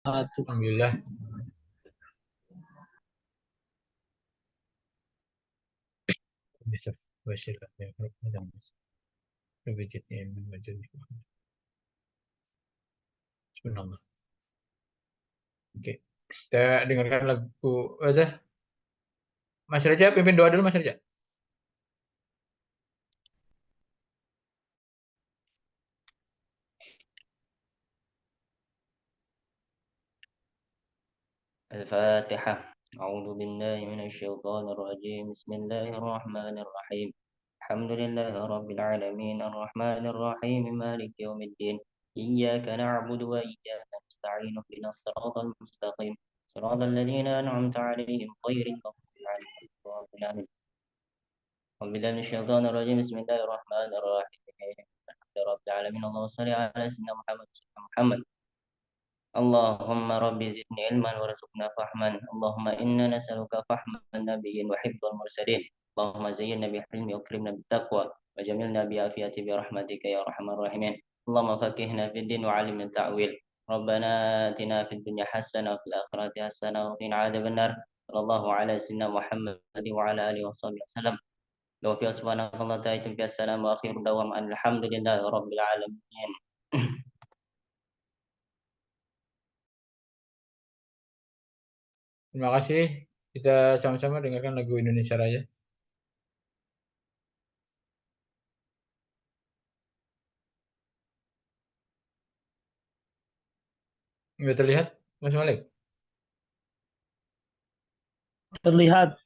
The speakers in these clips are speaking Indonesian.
Alhamdulillah. Bisa wasilah ya dan wujudnya wujud subhanallah. Oke, kita dengarkan lagu aja. Mas Raja pimpin doa dulu Mas Raja. الفاتحة. أعوذ بالله من الشيطان الرجيم. بسم الله الرحمن الرحيم. الحمد لله رب العالمين الرحمن الرحيم مالك يوم الدين. إياك نعبد وإياك نستعين اهدنا الصراط المستقيم صراط الذين أنعمت عليهم غير المغضوب عليهم ولا الضالين. أعوذ بالله من الشيطان الرجيم. بسم الله الرحمن الرحيم. الحمد لله رب العالمين. اللهم صل على سيدنا محمد. اللهم رب زدني علما وارزقنا فهما. اللهم إنا نسألك فهم النبيين وحفظ المرسلين. اللهم زينا بالحلم واكرمنا بالتقوى وجملنا بعافية برحمتك يا أرحم الراحمين. اللهم فقهنا في الدين وعلمنا التأويل. ربنا آتنا في الدنيا حسنة وفي الآخرة حسنة وقنا عذاب النار. صلى الله على سيدنا محمد وعلى آله وصحبه وسلم. لو في سبحانك الله تعالى في السلام وآخر دوام أن الحمد لله رب العالمين. Terima kasih. Kita sama-sama dengarkan lagu Indonesia Raya. Nggak terlihat, Mas Malik? Terlihat.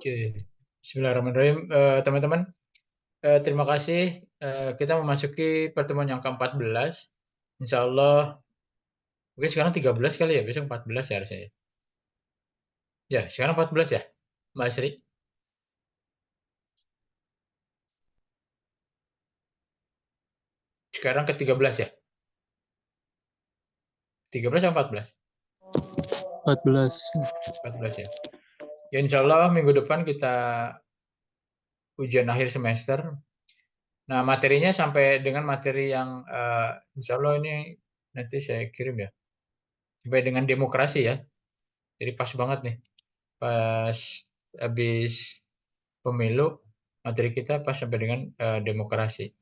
Oke. Bismillahirrahmanirrahim. Teman-teman, terima kasih. Kita memasuki pertemuan yang ke-14. Insya Allah, mungkin sekarang 13 kali ya, besok 14 ya harusnya. Ya, sekarang 14 ya, Mbak Sri. Sekarang ke-13 ya? 13 atau 14? 14. 14 ya. Ya insya Allah minggu depan kita ujian akhir semester. Nah materinya sampai dengan materi yang insya Allah ini nanti saya kirim ya. Sampai dengan demokrasi ya. Jadi pas banget nih. Pas habis pemilu, materi kita pas sampai dengan demokrasi.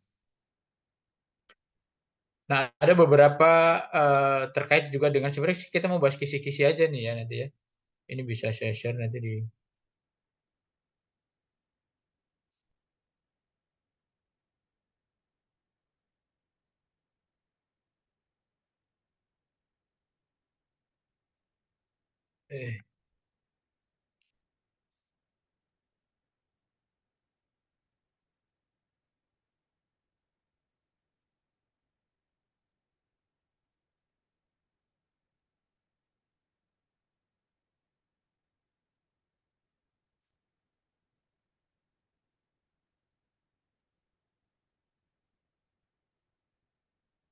Nah, ada beberapa terkait juga dengan sebenarnya kita mau bahas kisi-kisi aja nih ya nanti ya. Ini bisa saya share nanti di eh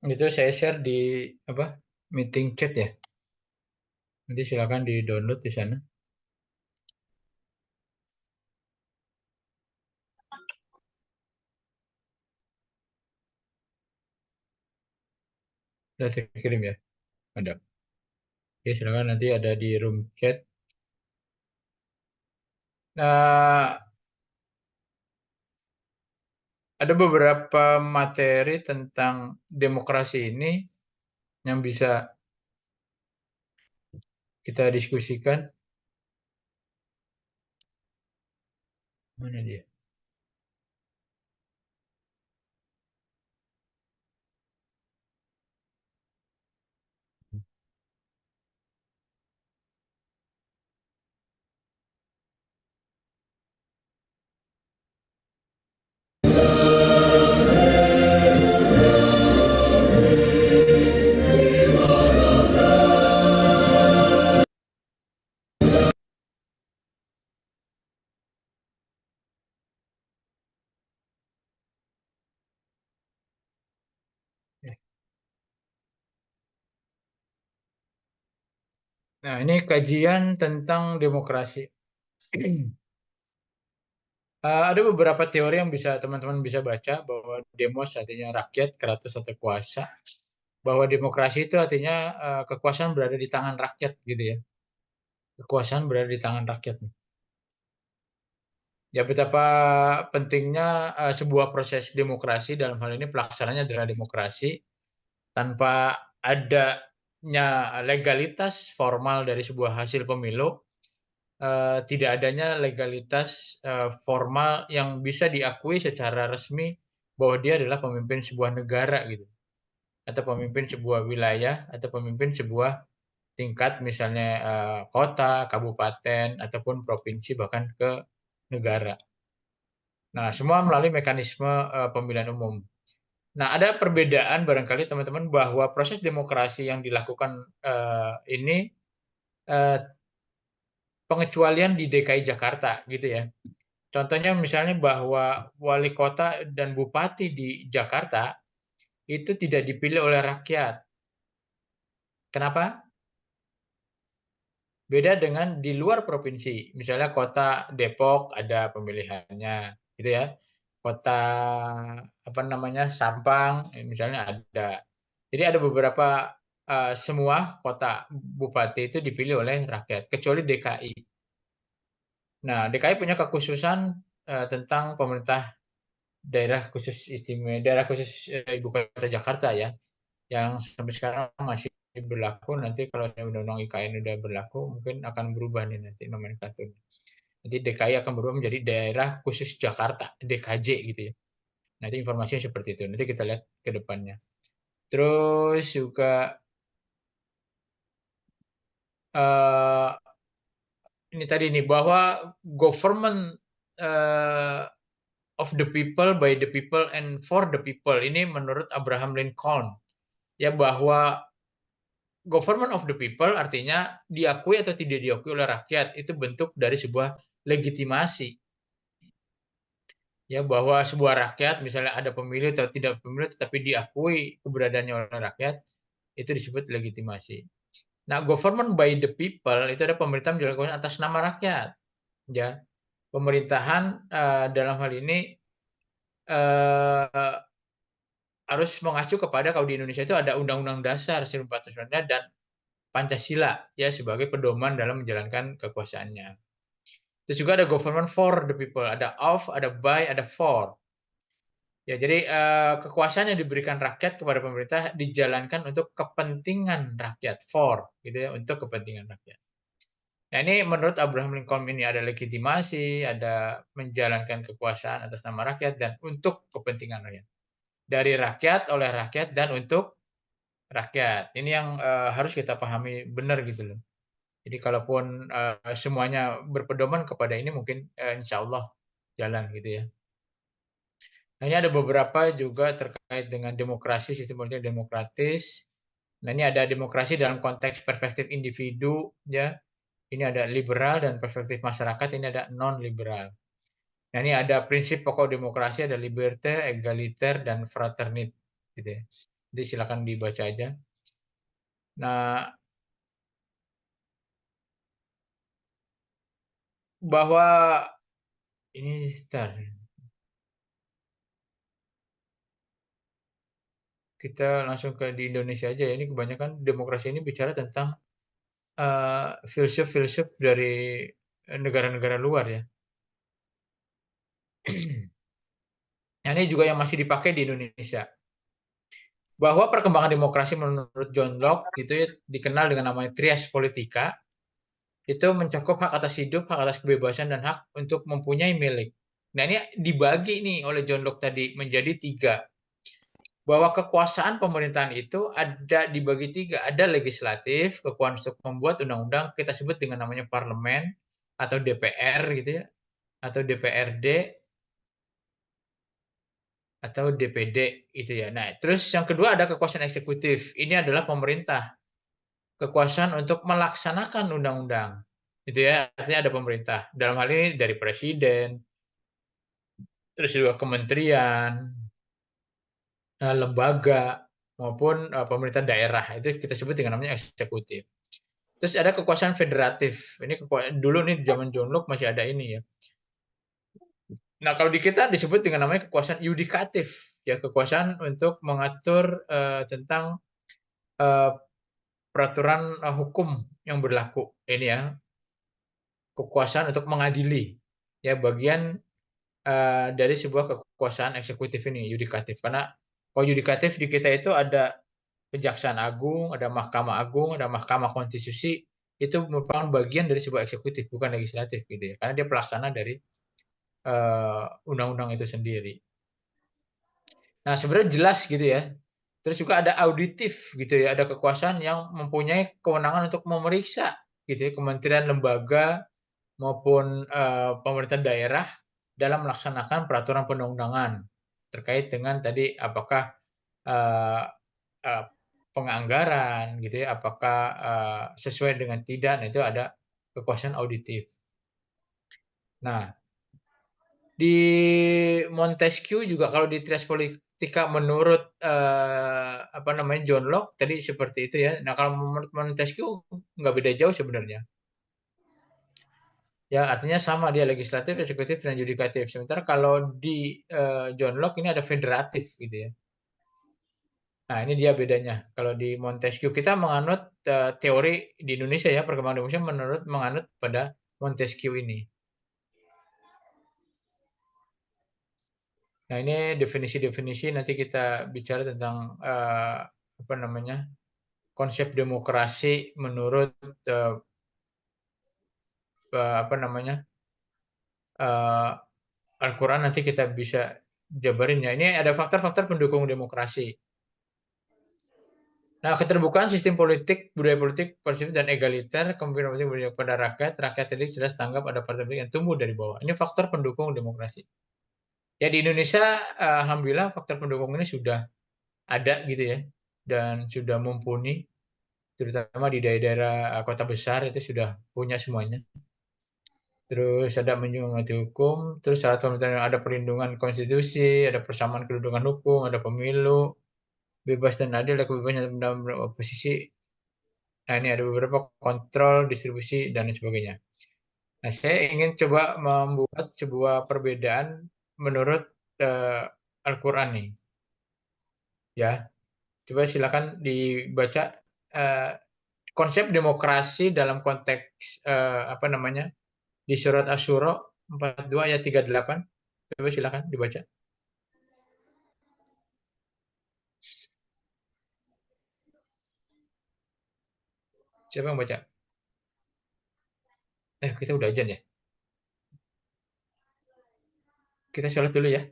Itu saya share di meeting chat ya. Nanti silakan di-download di sana. Sudah terkirim ya? Ada. Oke, silakan nanti ada di room chat. Nah, ada beberapa materi tentang demokrasi ini yang bisa kita diskusikan. Mana dia? Nah, ini kajian tentang demokrasi. Ada beberapa teori yang bisa teman-teman bisa baca bahwa demos artinya rakyat, kratos atau kuasa. Bahwa demokrasi itu artinya kekuasaan berada di tangan rakyat gitu ya. Kekuasaan berada di tangan rakyat. Ya betapa pentingnya sebuah proses demokrasi, dalam hal ini pelaksananya adalah demokrasi, tanpa adanya legalitas formal dari sebuah hasil pemilu, tidak adanya legalitas formal yang bisa diakui secara resmi bahwa dia adalah pemimpin sebuah negara gitu, atau pemimpin sebuah wilayah, atau pemimpin sebuah tingkat misalnya kota, kabupaten, ataupun provinsi, bahkan ke negara. Nah, semua melalui mekanisme pemilihan umum. Nah, ada perbedaan barangkali teman-teman bahwa proses demokrasi yang dilakukan ini eh, pengecualian di DKI Jakarta gitu ya. Contohnya misalnya bahwa wali kota dan bupati di Jakarta itu tidak dipilih oleh rakyat. Kenapa? Beda dengan di luar provinsi. Misalnya kota Depok ada pemilihannya, gitu ya. Kota Sampang, misalnya ada. Jadi ada beberapa semua kota bupati itu dipilih oleh rakyat, kecuali DKI. Nah, DKI punya kekhususan tentang pemerintah daerah khusus ibu kota Jakarta ya, yang sampai sekarang masih berlaku. Nanti kalau undang-undang IKN udah berlaku, mungkin akan berubah nih nanti nomenklaturnya. Nanti DKI akan berubah menjadi daerah khusus Jakarta, DKJ gitu ya. Nanti informasinya seperti itu. Nanti kita lihat ke depannya. Terus juga uh, ini tadi nih bahwa government uh, of the people, by the people, and for the people. Ini menurut Abraham Lincoln. Ya, bahwa government of the people artinya diakui atau tidak diakui oleh rakyat, itu bentuk dari sebuah legitimasi. Ya, bahwa sebuah rakyat misalnya ada pemilu atau tidak pemilu tetapi diakui keberadaannya oleh rakyat, itu disebut legitimasi. Nah, government by the people itu ada pemerintahan dilakukan atas nama rakyat. Ya, pemerintahan dalam hal ini harus mengacu kepada, kalau di Indonesia itu ada Undang-Undang Dasar 1945 dan Pancasila ya sebagai pedoman dalam menjalankan kekuasaannya. Terus juga ada government for the people, ada of, ada by, ada for. Ya, jadi kekuasaan yang diberikan rakyat kepada pemerintah dijalankan untuk kepentingan rakyat, for gitu ya, untuk kepentingan rakyat. Nah, ini menurut Abraham Lincoln ini ada legitimasi, ada menjalankan kekuasaan atas nama rakyat dan untuk kepentingan rakyat. Dari rakyat, oleh rakyat, dan untuk rakyat. Ini yang harus kita pahami benar gitu loh. Jadi kalaupun semuanya berpedoman kepada ini, mungkin insya Allah jalan gitu ya. Nah, ini ada beberapa juga terkait dengan demokrasi, sistem politik demokratis. Nah, ini ada demokrasi dalam konteks perspektif individu ya. Ini ada liberal dan perspektif masyarakat, ini ada non-liberal. Nah, ini ada prinsip pokok demokrasi, ada liberté, egaliter, dan fraternité gitu ya. Jadi silakan dibaca aja. Nah, bahwa ini kita langsung ke di Indonesia aja ya. Ini kebanyakan demokrasi ini bicara tentang filsuf-filsuf dari negara-negara luar ya. Nah, ini juga yang masih dipakai di Indonesia. Bahwa perkembangan demokrasi menurut John Locke itu ya, dikenal dengan namanya trias politica, itu mencakup hak atas hidup, hak atas kebebasan, dan hak untuk mempunyai milik. Nah, ini dibagi nih oleh John Locke tadi menjadi 3. Bahwa kekuasaan pemerintahan itu ada dibagi 3. Ada legislatif, kekuasaan untuk membuat undang-undang, kita sebut dengan namanya parlemen atau DPR gitu ya, atau DPRD atau DPD gitu ya. Nah, terus yang kedua ada kekuasaan eksekutif. Ini adalah pemerintah. Kekuasaan untuk melaksanakan undang-undang. Gitu ya, artinya ada pemerintah. Dalam hal ini dari presiden, terus juga kementerian, lembaga, maupun pemerintah daerah. Itu kita sebut dengan namanya eksekutif. Terus ada kekuasaan federatif. Ini dulu nih zaman John Locke masih ada ini ya. Nah, kalau di kita disebut dengan namanya kekuasaan yudikatif, ya kekuasaan untuk mengatur tentang eh, peraturan hukum yang berlaku. Ini ya, kekuasaan untuk mengadili. Ya, bagian dari sebuah kekuasaan eksekutif ini, yudikatif. Karena kalau yudikatif di kita itu ada Kejaksaan Agung, ada Mahkamah Agung, ada Mahkamah Konstitusi, itu merupakan bagian dari sebuah eksekutif, bukan legislatif gitu ya. Karena dia pelaksana dari undang-undang itu sendiri. Nah, sebenarnya jelas gitu ya. Terus juga ada auditif gitu ya, ada kekuasaan yang mempunyai kewenangan untuk memeriksa gitu ya, kementerian, lembaga maupun pemerintah daerah dalam melaksanakan peraturan perundang-undangan terkait dengan tadi apakah eh, eh, penganggaran gitu ya, apakah sesuai dengan tidak, nah itu ada kekuasaan auditif. Nah, di Montesquieu juga kalau di Trias Politica menurut apa namanya John Locke tadi seperti itu ya. Nah, kalau menurut Montesquieu nggak beda jauh sebenarnya. Ya, artinya sama dia legislatif, eksekutif, dan yudikatif. Sementara kalau di John Locke ini ada federatif gitu ya. Nah, ini dia bedanya. Kalau di Montesquieu kita menganut teori di Indonesia ya, perkembangan Indonesia menganut pada Montesquieu ini. Nah, ini definisi-definisi nanti kita bicara tentang apa namanya konsep demokrasi menurut uh, apa namanya Al-Quran nanti kita bisa jabarin ya. Ini ada faktor-faktor pendukung demokrasi. Nah, keterbukaan sistem politik, budaya politik, positif dan egaliter, kemungkinan politik berpihak pada rakyat tadi jelas tanggap ada partai politik yang tumbuh dari bawah. Ini faktor pendukung demokrasi. Ya di Indonesia, alhamdulillah faktor pendukung ini sudah ada gitu ya, dan sudah mumpuni, terutama di daerah-daerah kota besar itu sudah punya semuanya. Terus ada menghormati hukum, terus syarat pemerintahan ada perlindungan konstitusi, ada persamaan kedudukan hukum, ada pemilu, bebas dan adil, ada kebebasan dalam oposisi. Nah, ini ada beberapa kontrol, distribusi, dan lain sebagainya. Nah, saya ingin coba membuat sebuah perbedaan menurut Al-Quran nih. Ya, coba silakan dibaca eh, konsep demokrasi dalam konteks apa namanya di surat Asy-Syura 42 ayat 38. Coba silakan dibaca. Siapa yang baca? Kita udah ajan ya. Kita sholat dulu ya.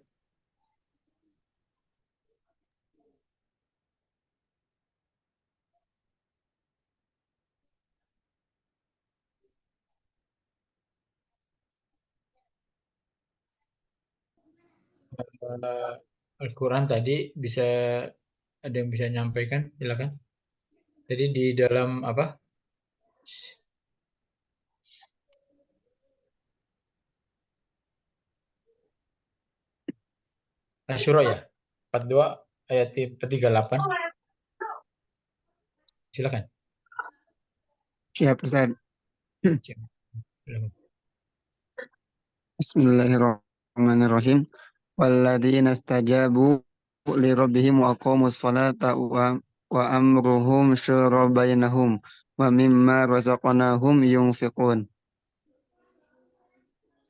Al-Quran tadi bisa ada yang bisa nyampaikan, silakan. Jadi di dalam apa? Asyura ya. 42 ayat 38. Silakan. Siap, Ustaz. Silakan. Bismillahirrahmanirrahim. Walladzina istajabu li rabbihim wa aqamus salata wa amruhum syura bainahum wa mimma razaqnahum yunfiqun.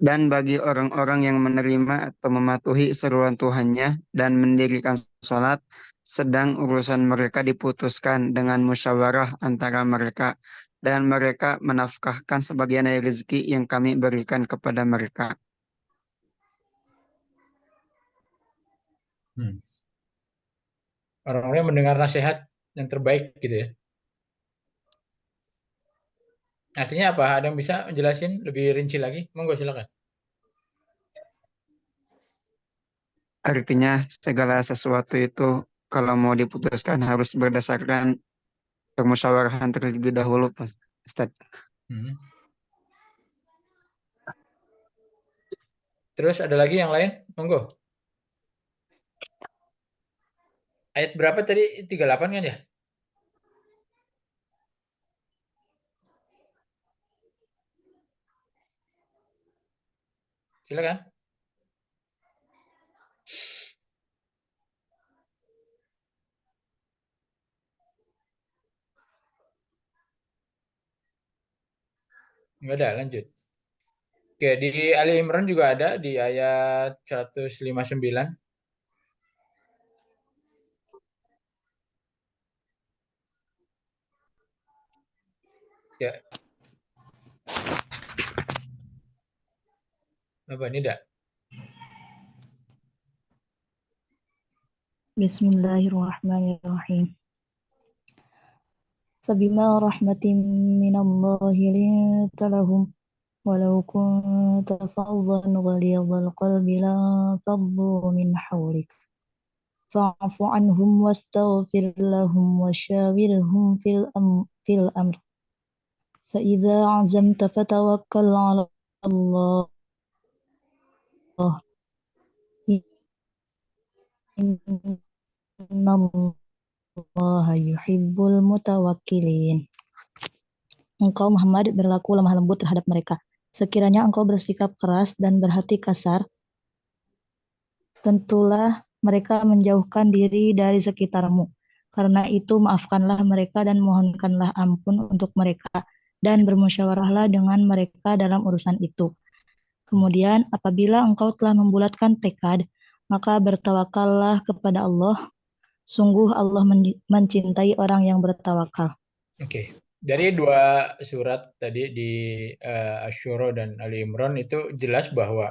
Dan bagi orang-orang yang menerima atau mematuhi seruan Tuhannya dan mendirikan salat, sedang urusan mereka diputuskan dengan musyawarah antara mereka, dan mereka menafkahkan sebagian dari rezeki yang kami berikan kepada mereka. Orang-orang yang mendengar nasihat yang terbaik gitu ya. Artinya apa? Ada yang bisa menjelasin lebih rinci lagi? Monggo silakan. Artinya segala sesuatu itu kalau mau diputuskan harus berdasarkan permusyawarahan terlebih dahulu, Ustaz. Terus ada lagi yang lain? Monggo. Ayat berapa tadi? 38 kan ya? Silakan. Enggak ada, lanjut. Oke, di Ali Imran juga ada di ayat 159. Ya. Apa ini enggak? Bismillahirrahmanirrahim. Fabima rahmatin minallahi linta lahum walau kunta faddan ghalidhal qalbi lanfaddu min hawlik fa'fu anhum wastaghfir lahum wasyawirhum fil amr fa idza 'azamta fatawakkal 'ala Allah innallaha yuhibbul mutawakkilin. Engkau Muhammad berlaku lemah lembut terhadap mereka. Sekiranya engkau bersikap keras dan berhati kasar, tentulah mereka menjauhkan diri dari sekitarmu. Karena itu maafkanlah mereka dan mohonkanlah ampun untuk mereka, dan bermusyawarahlah dengan mereka dalam urusan itu. Kemudian apabila engkau telah membulatkan tekad, maka bertawakallah kepada Allah. Sungguh Allah mencintai orang yang bertawakal. Oke. Dari dua surat tadi di Asy-Syura dan Ali Imran itu jelas bahwa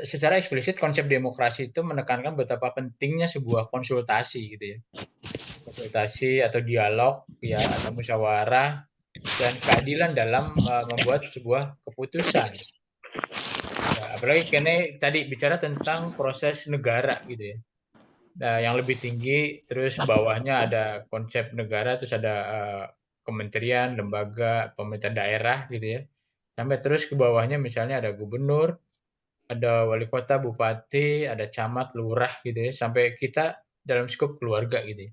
secara eksplisit konsep demokrasi itu menekankan betapa pentingnya sebuah konsultasi gitu ya. Konsultasi atau dialog ya atau musyawarah dan keadilan dalam membuat sebuah keputusan. Ya, apalagi karena tadi bicara tentang proses negara gitu ya. Nah, yang lebih tinggi, terus bawahnya ada konsep negara, terus ada kementerian, lembaga, pemerintah daerah gitu ya. Sampai terus ke bawahnya misalnya ada gubernur, ada wali kota, bupati, ada camat, lurah gitu ya, sampai kita dalam skop keluarga gitu ya.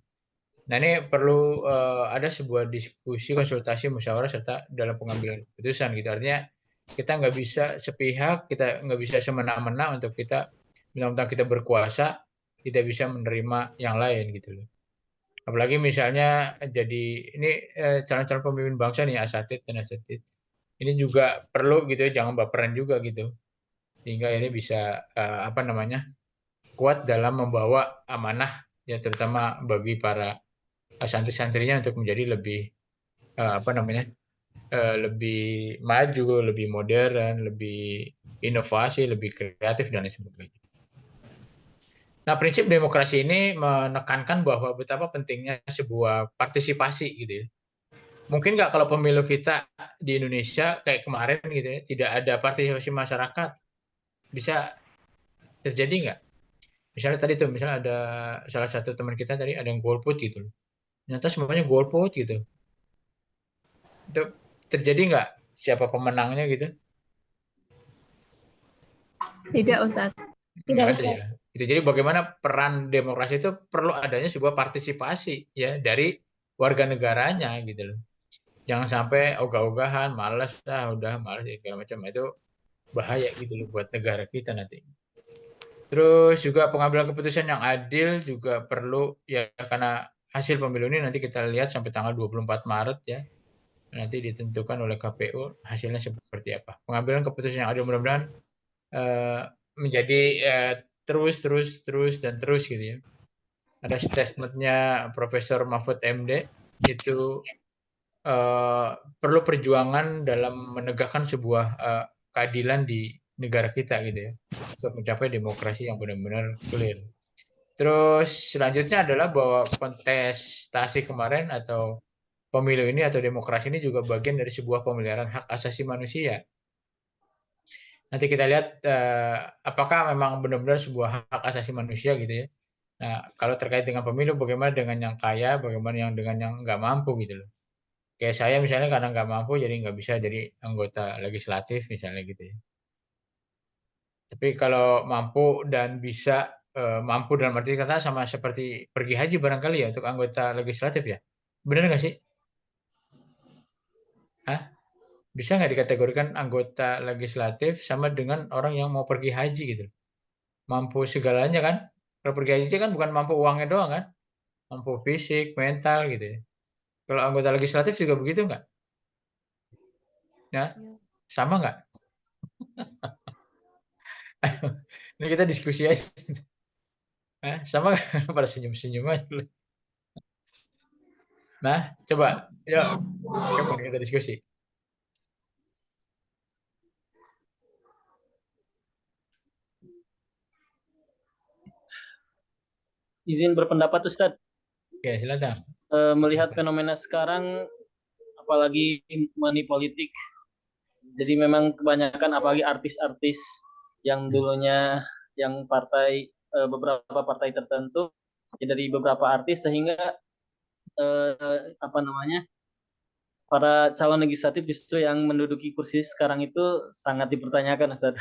Nah, ini perlu ada sebuah diskusi, konsultasi, musyawarah serta dalam pengambilan keputusan gitu. Artinya kita nggak bisa sepihak, kita nggak bisa semena-mena untuk kita mentang-mentang kita berkuasa tidak bisa menerima yang lain gitu loh. Apalagi misalnya jadi ini calon-calon pemimpin bangsa nih asatid dan asatid. Ini juga perlu gitu ya, jangan baperan juga gitu. Sehingga ini bisa apa namanya? Kuat dalam membawa amanah ya terutama bagi para santri-santrinya untuk menjadi lebih apa namanya? Lebih maju, lebih modern, lebih inovasi, lebih kreatif dan lain sebagainya. Nah, prinsip demokrasi ini menekankan bahwa betapa pentingnya sebuah partisipasi gitu ya. Mungkin nggak kalau pemilu kita di Indonesia kayak kemarin gitu ya, tidak ada partisipasi masyarakat, bisa terjadi nggak? Misalnya tadi tuh, misalnya ada salah satu teman kita tadi ada yang golput gitu loh. Ternyata semuanya golput gitu. Itu terjadi nggak? Siapa pemenangnya gitu? Tidak, Ustaz. Nggak ada ya. Gitu. Jadi bagaimana peran demokrasi itu perlu adanya sebuah partisipasi ya dari warga negaranya gitu loh. Jangan sampai ogah-ogahan, malas, udah malas segala macam. Itu bahaya gitu loh buat negara kita nanti. Terus juga pengambilan keputusan yang adil juga perlu ya, karena hasil pemilu ini nanti kita lihat sampai tanggal 24 Maret ya. Nanti ditentukan oleh KPU hasilnya seperti apa. Pengambilan keputusan yang adil mudah-mudahan menjadi terus dan terus gitu ya. Ada statementnya Profesor Mahfud MD itu perlu perjuangan dalam menegakkan sebuah keadilan di negara kita gitu ya, untuk mencapai demokrasi yang benar-benar clear. Terus selanjutnya adalah bahwa kontestasi kemarin atau pemilu ini atau demokrasi ini juga bagian dari sebuah pemeliharaan hak asasi manusia. Nanti kita lihat apakah memang benar-benar sebuah hak asasi manusia gitu ya. Nah, kalau terkait dengan pemilu, bagaimana dengan yang kaya, bagaimana dengan yang nggak mampu gitu loh. Kayak saya misalnya karena nggak mampu, jadi nggak bisa jadi anggota legislatif misalnya gitu ya. Tapi kalau mampu dan bisa, mampu dalam arti kata sama seperti pergi haji barangkali ya untuk anggota legislatif ya? Bener nggak sih? Hah? Bisa nggak dikategorikan anggota legislatif sama dengan orang yang mau pergi haji gitu? Mampu segalanya kan? Kalau pergi haji kan bukan mampu uangnya doang kan? Mampu fisik, mental gitu ya. Kalau anggota legislatif juga begitu nggak? Ya, sama nggak? Ini kita diskusi aja. Sama nggak? Pada senyum-senyum aja. Nah, coba, yuk, kapan kita diskusi? Izin berpendapat Ustadz. Ya, silakan. Melihat fenomena sekarang, apalagi money politik, jadi memang kebanyakan apalagi artis-artis yang dulunya yang partai beberapa partai tertentu ya dari beberapa artis sehingga apa namanya para calon legislatif justru yang menduduki kursi sekarang itu sangat dipertanyakan Ustadz.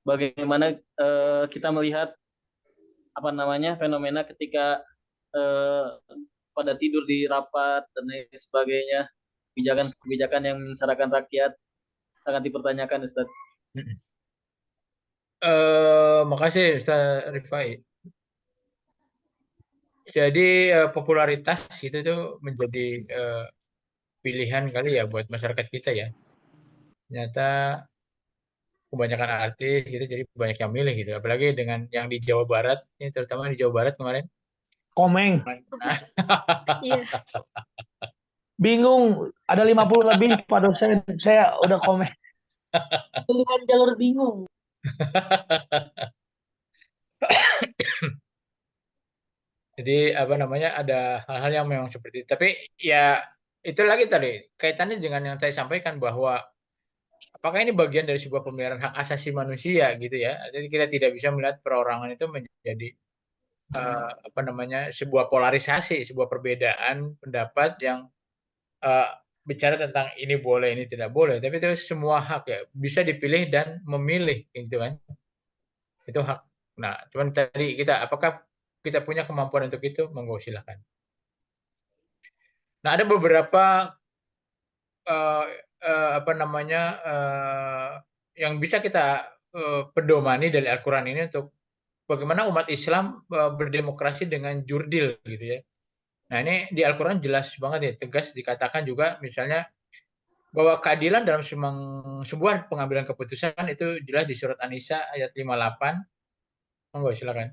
Bagaimana kita melihat apa namanya fenomena ketika eh, pada tidur di rapat dan lain sebagainya, kebijakan-kebijakan yang menyengsarakan rakyat sangat dipertanyakan Ustaz. Makasih Ustaz Rifai. Jadi popularitas itu tuh menjadi pilihan kali ya buat masyarakat kita ya. Ternyata kebanyakan artis gitu, jadi banyak yang milih gitu. Apalagi dengan yang di Jawa Barat, ini terutama di Jawa Barat kemarin. Komeng. Iya. Bingung, ada 50 lebih Pak dosen. Saya udah komen. Pilihan jalur bingung. Jadi apa namanya ada hal-hal yang memang seperti itu. Tapi ya itu lagi tadi kaitannya dengan yang saya sampaikan bahwa apakah ini bagian dari sebuah pemeliharaan hak asasi manusia gitu ya. Jadi kita tidak bisa melihat perorangan itu menjadi apa namanya sebuah polarisasi, sebuah perbedaan pendapat yang uh, bicara tentang ini boleh, ini tidak boleh. Tapi itu semua hak ya, bisa dipilih dan memilih gitu kan. Itu hak. Nah, cuman tadi kita apakah kita punya kemampuan untuk itu? Monggo silakan. Nah, ada beberapa apa namanya yang bisa kita pedomani dari Al-Quran ini untuk bagaimana umat Islam berdemokrasi dengan jurdil gitu ya. Nah ini di Al-Quran jelas banget ya, tegas dikatakan juga misalnya bahwa keadilan dalam sebuah pengambilan keputusan itu jelas di surat An-Nisa ayat 58. Monggo silakan.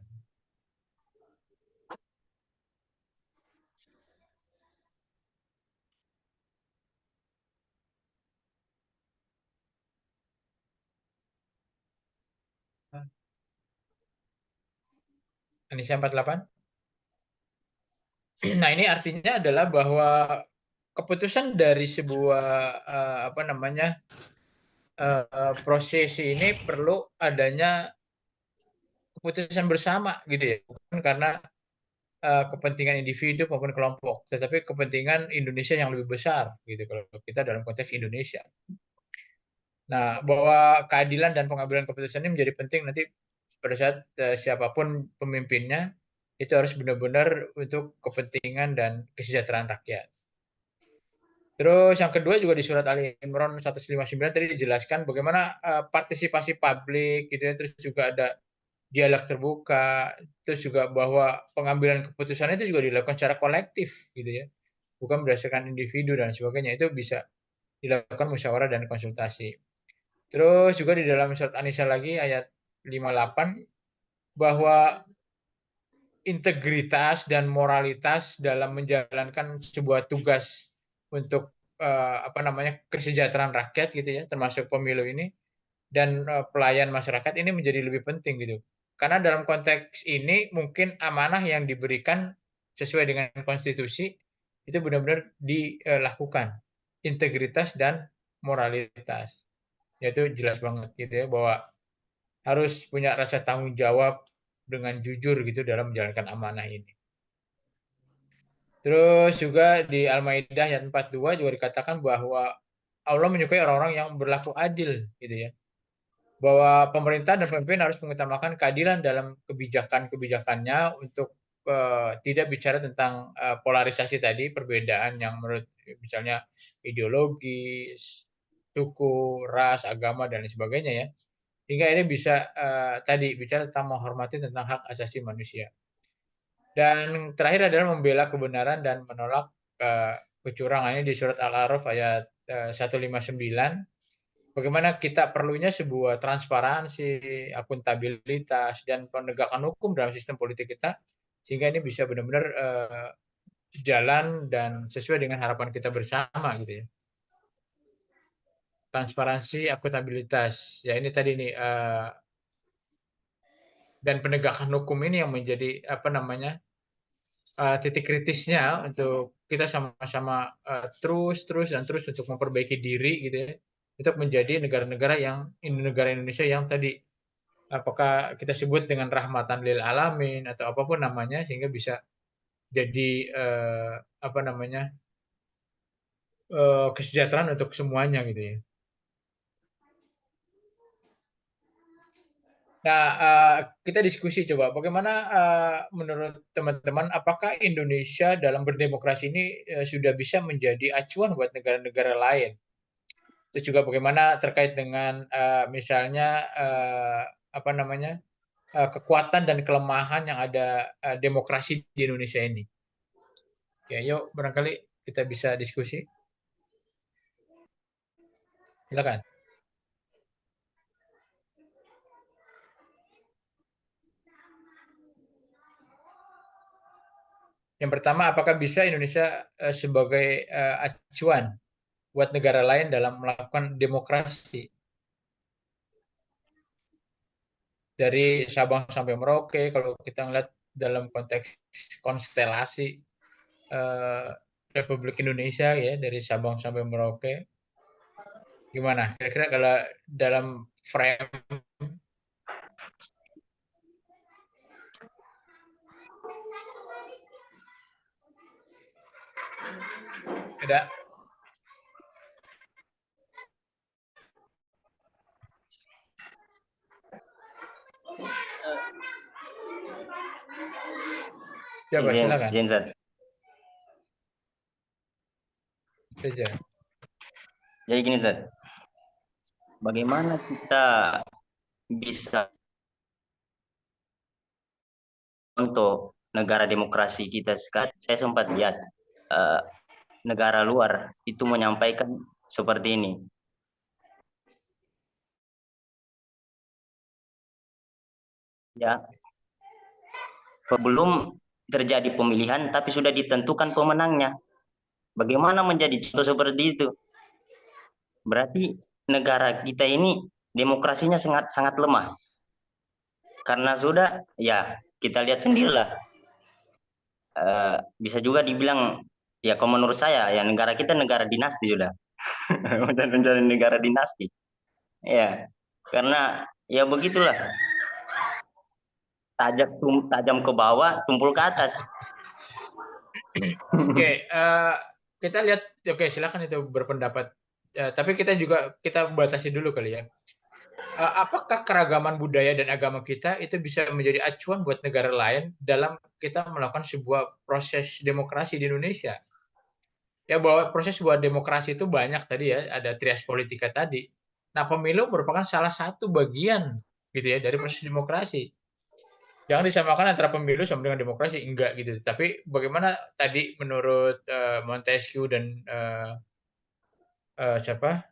An-Nisa 48. Nah ini artinya adalah bahwa keputusan dari sebuah apa namanya proses ini perlu adanya keputusan bersama gitu ya, bukan karena kepentingan individu maupun kelompok, tetapi kepentingan Indonesia yang lebih besar gitu kalau kita dalam konteks Indonesia. Nah, bahwa keadilan dan pengambilan keputusan ini menjadi penting nanti pada saat siapapun pemimpinnya itu harus benar-benar untuk kepentingan dan kesejahteraan rakyat. Terus yang kedua juga di surat Ali Imran 159 tadi dijelaskan bagaimana partisipasi publik gitu ya, terus juga ada dialog terbuka, terus juga bahwa pengambilan keputusan itu juga dilakukan secara kolektif gitu ya, bukan berdasarkan individu dan sebagainya, itu bisa dilakukan musyawarah dan konsultasi. Terus juga di dalam surat An-Nisa lagi ayat 58 bahwa integritas dan moralitas dalam menjalankan sebuah tugas untuk kesejahteraan rakyat gitu ya, termasuk pemilu ini dan pelayan masyarakat ini menjadi lebih penting gitu. Karena dalam konteks ini mungkin amanah yang diberikan sesuai dengan konstitusi itu benar-benar dilakukan integritas dan moralitas. Ya itu jelas banget gitu ya bahwa harus punya rasa tanggung jawab dengan jujur gitu dalam menjalankan amanah ini. Terus juga di Al-Maidah ayat 42 juga dikatakan bahwa Allah menyukai orang-orang yang berlaku adil gitu ya. Bahwa pemerintah dan pemimpin harus mengutamakan keadilan dalam kebijakan-kebijakannya untuk tidak bicara tentang polarisasi tadi, perbedaan yang menurut misalnya ideologis, suku, ras, agama dan lain sebagainya ya. Hingga ini bisa tadi bicara tentang menghormati tentang hak asasi manusia. Dan terakhir adalah membela kebenaran dan menolak kecurangannya di surat Al-A'raf ayat 159. Bagaimana kita perlunya sebuah transparansi, akuntabilitas, dan penegakan hukum dalam sistem politik kita, sehingga ini bisa benar-benar jalan dan sesuai dengan harapan kita bersama gitu ya. Transparansi, akuntabilitas, ya ini tadi nih dan penegakan hukum ini yang menjadi titik kritisnya untuk kita sama-sama terus untuk memperbaiki diri gitu ya, untuk menjadi negara-negara Indonesia yang tadi apakah kita sebut dengan rahmatan lil alamin atau apapun namanya sehingga bisa jadi kesejahteraan untuk semuanya gitu ya. Nah, kita diskusi coba bagaimana menurut teman-teman apakah Indonesia dalam berdemokrasi ini sudah bisa menjadi acuan buat negara-negara lain? Itu juga bagaimana terkait dengan misalnya kekuatan dan kelemahan yang ada demokrasi di Indonesia ini. Ya, yuk barangkali kita bisa diskusi. Silakan. Yang pertama, apakah bisa Indonesia sebagai acuan buat negara lain dalam melakukan demokrasi? Dari Sabang sampai Merauke, kalau kita ngeliat dalam konteks konstelasi Republik Indonesia ya, dari Sabang sampai Merauke, gimana? Kira-kira kalau dalam frame ada coba silakan. Zenzat. Saja. Jadi gini, Zat. Bagaimana kita bisa untuk negara demokrasi kita sekarang? Saya sempat lihat negara luar itu menyampaikan seperti ini. Ya, sebelum terjadi pemilihan, tapi sudah ditentukan pemenangnya. Bagaimana menjadi contoh seperti itu? Berarti negara kita ini demokrasinya sangat lemah. Karena sudah, ya kita lihat sendirilah. Bisa juga dibilang, ya kalau menurut saya, ya negara kita negara dinasti sudah. Menjadi negara dinasti. Ya, karena ya begitulah. Tajam ke bawah, tumpul ke atas. Oke, kita lihat. Oke, silakan itu berpendapat. Tapi kita batasi dulu kali ya. apakah keragaman budaya dan agama kita itu bisa menjadi acuan buat negara lain dalam kita melakukan sebuah proses demokrasi di Indonesia? Ya, bahwa proses sebuah demokrasi itu banyak tadi ya, ada trias politika tadi. Nah, pemilu merupakan salah satu bagian gitu ya dari proses demokrasi. Jangan disamakan antara pemilu sama dengan demokrasi, enggak gitu. Tapi bagaimana tadi menurut Montesquieu dan siapa?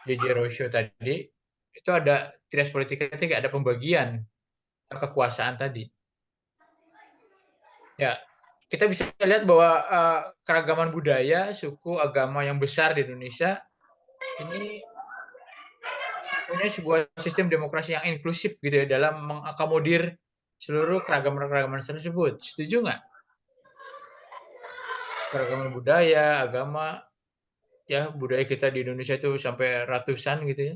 J.J. Rousseau tadi, itu ada trias politika, ada pembagian kekuasaan tadi. Ya, kita bisa lihat bahwa keragaman budaya, suku, agama yang besar di Indonesia ini punya sebuah sistem demokrasi yang inklusif gitu ya dalam mengakomodir seluruh keragaman tersebut. Setuju nggak? Keragaman budaya, agama, ya budaya kita di Indonesia itu sampai ratusan gitu ya.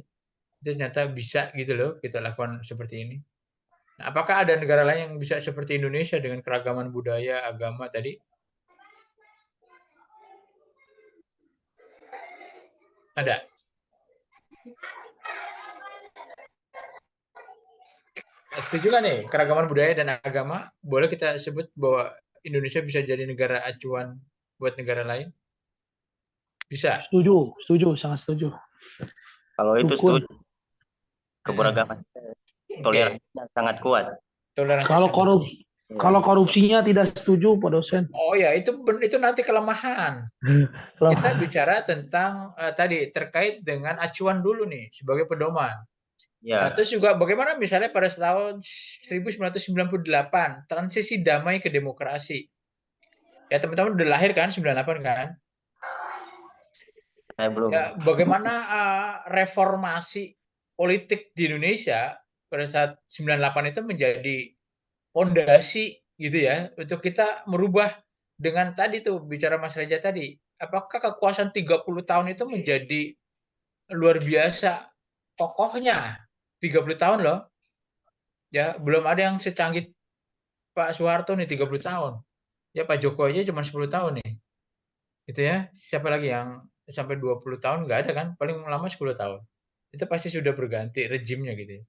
Itu ternyata bisa gitu loh kita lakukan seperti ini. Nah, apakah ada negara lain yang bisa seperti Indonesia dengan keragaman budaya, agama tadi? Ada. Setuju nggak nih keragaman budaya dan agama? Boleh kita sebut bahwa Indonesia bisa jadi negara acuan buat negara lain? Bisa. Setuju, sangat setuju. Kalau itu Dukung. setuju, keberagaman toleransinya sangat kuat. Toleransi Kalau sangat korup tinggi. kalau korupsinya tidak setuju, Pak dosen. Oh ya, itu nanti kelemahan. Kita bicara tentang tadi terkait dengan acuan dulu nih sebagai pedoman. Ya, Nah, terus juga bagaimana misalnya pada tahun 1998 transisi damai ke demokrasi. Ya teman-teman udah lahir kan 98 kan? saya belum. Ya, bagaimana reformasi politik di Indonesia pada saat 98 itu menjadi fondasi gitu ya untuk kita merubah dengan tadi tuh bicara Mas Reja tadi. Apakah kekuasaan 30 tahun itu menjadi luar biasa kokohnya? 30 tahun loh. Ya, belum ada yang secanggih Pak Soeharto nih 30 tahun. Ya Pak Jokowi aja cuma 10 tahun nih. Gitu ya. Siapa lagi yang sampai 20 tahun nggak ada kan? Paling lama 10 tahun. Itu pasti sudah berganti rejimnya gitu ya.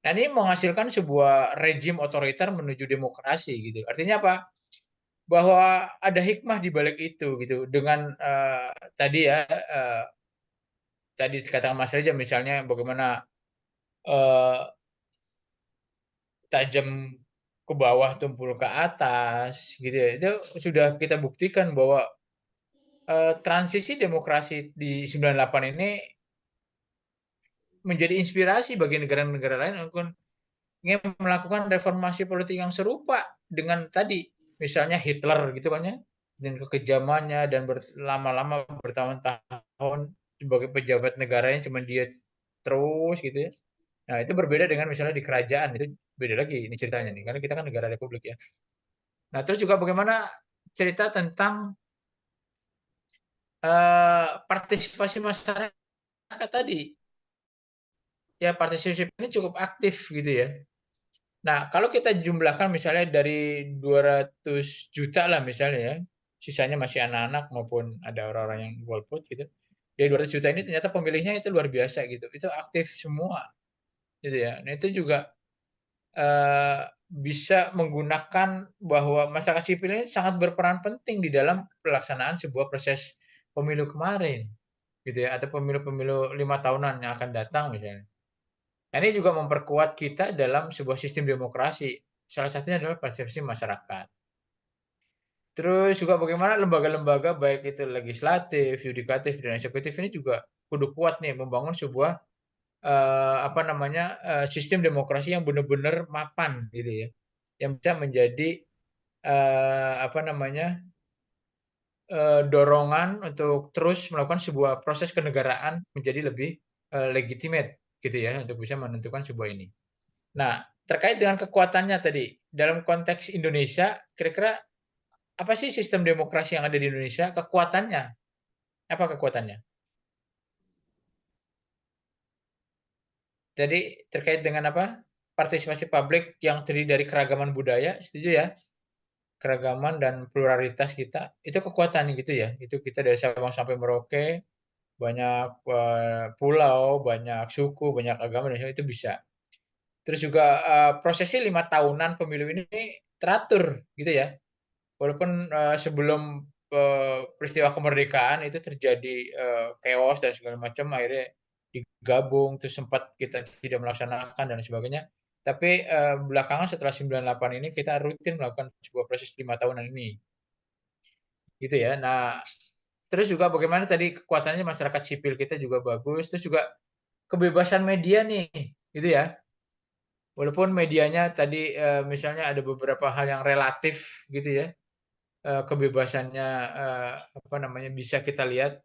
Nah, ini menghasilkan sebuah rejim otoriter menuju demokrasi gitu. Artinya apa? Bahwa ada hikmah di balik itu gitu. Dengan tadi ya tadi dikatakan Mas Reza misalnya bagaimana tajam ke bawah tumpul ke atas gitu ya. Itu sudah kita buktikan bahwa transisi demokrasi di 98 ini menjadi inspirasi bagi negara-negara lain untuk ingin melakukan reformasi politik yang serupa dengan tadi misalnya Hitler gitu kan ya dengan kekejamannya dan lama-lama bertahun-tahun sebagai pejabat negaranya cuma dia terus gitu ya. Nah, itu berbeda dengan misalnya di kerajaan itu beda lagi ini ceritanya nih karena kita kan negara republik ya. Nah, terus juga bagaimana cerita tentang partisipasi masyarakat tadi. Ya, partisipasi ini cukup aktif gitu ya. Nah, kalau kita jumlahkan misalnya dari 200 juta lah misalnya ya, sisanya masih anak-anak maupun ada orang-orang yang golput gitu. Dari 200 juta ini ternyata pemilihnya itu luar biasa gitu. Itu aktif semua gitu ya. Nah, itu juga bisa menggunakan bahwa masyarakat sipil ini sangat berperan penting di dalam pelaksanaan sebuah proses pemilu kemarin gitu ya atau pemilu-pemilu 5 tahunan yang akan datang misalnya. Nah, ini juga memperkuat kita dalam sebuah sistem demokrasi. Salah satunya adalah partisipasi masyarakat. Terus juga bagaimana lembaga-lembaga baik itu legislatif, yudikatif, dan eksekutif ini juga kudu kuat nih membangun sebuah sistem demokrasi yang benar-benar mapan gitu ya. Yang bisa menjadi dorongan untuk terus melakukan sebuah proses kenegaraan menjadi lebih legitimate gitu ya untuk bisa menentukan sebuah ini. Nah, terkait dengan kekuatannya tadi, dalam konteks Indonesia, kira-kira apa sih sistem demokrasi yang ada di Indonesia? Kekuatannya, apa kekuatannya? Jadi terkait dengan apa? Partisipasi publik yang terdiri dari keragaman budaya, setuju ya? Keragaman dan pluralitas kita, itu kekuatan gitu ya. Itu kita dari Sabang sampai Merauke, banyak pulau, banyak suku, banyak agama dan itu bisa. Terus juga prosesnya 5 tahunan pemilu ini teratur gitu ya. Walaupun sebelum peristiwa kemerdekaan itu terjadi chaos dan segala macam, akhirnya digabung, terus sempat kita tidak melaksanakan dan sebagainya. Tapi belakangan setelah 98 ini kita rutin melakukan sebuah proses 5 tahunan ini. Gitu ya. Nah, terus juga bagaimana tadi kekuatannya masyarakat sipil kita juga bagus, terus juga kebebasan media nih, gitu ya. Walaupun medianya tadi misalnya ada beberapa hal yang relatif gitu ya, kebebasannya apa namanya bisa kita lihat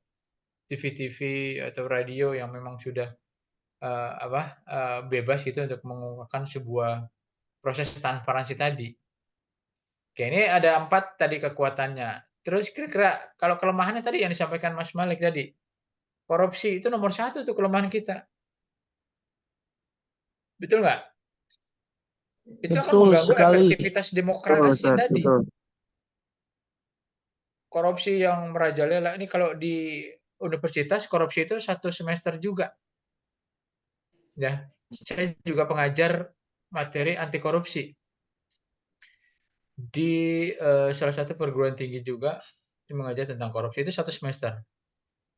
TV-TV atau radio yang memang sudah bebas gitu untuk mengungkapkan sebuah proses transparansi tadi. Oke, ini ada 4 tadi kekuatannya. Terus kira-kira kalau kelemahannya tadi yang disampaikan Mas Malik tadi, korupsi itu nomor 1 tuh kelemahan kita. Betul nggak? Itu akan Betul mengganggu sekali. efektivitas Betul, demokrasi Ustaz, tadi. betul. Korupsi yang merajalela ini kalau di universitas korupsi itu 1 semester juga. Ya, saya juga pengajar materi anti korupsi di salah satu perguruan tinggi juga mengajar tentang korupsi itu 1 semester.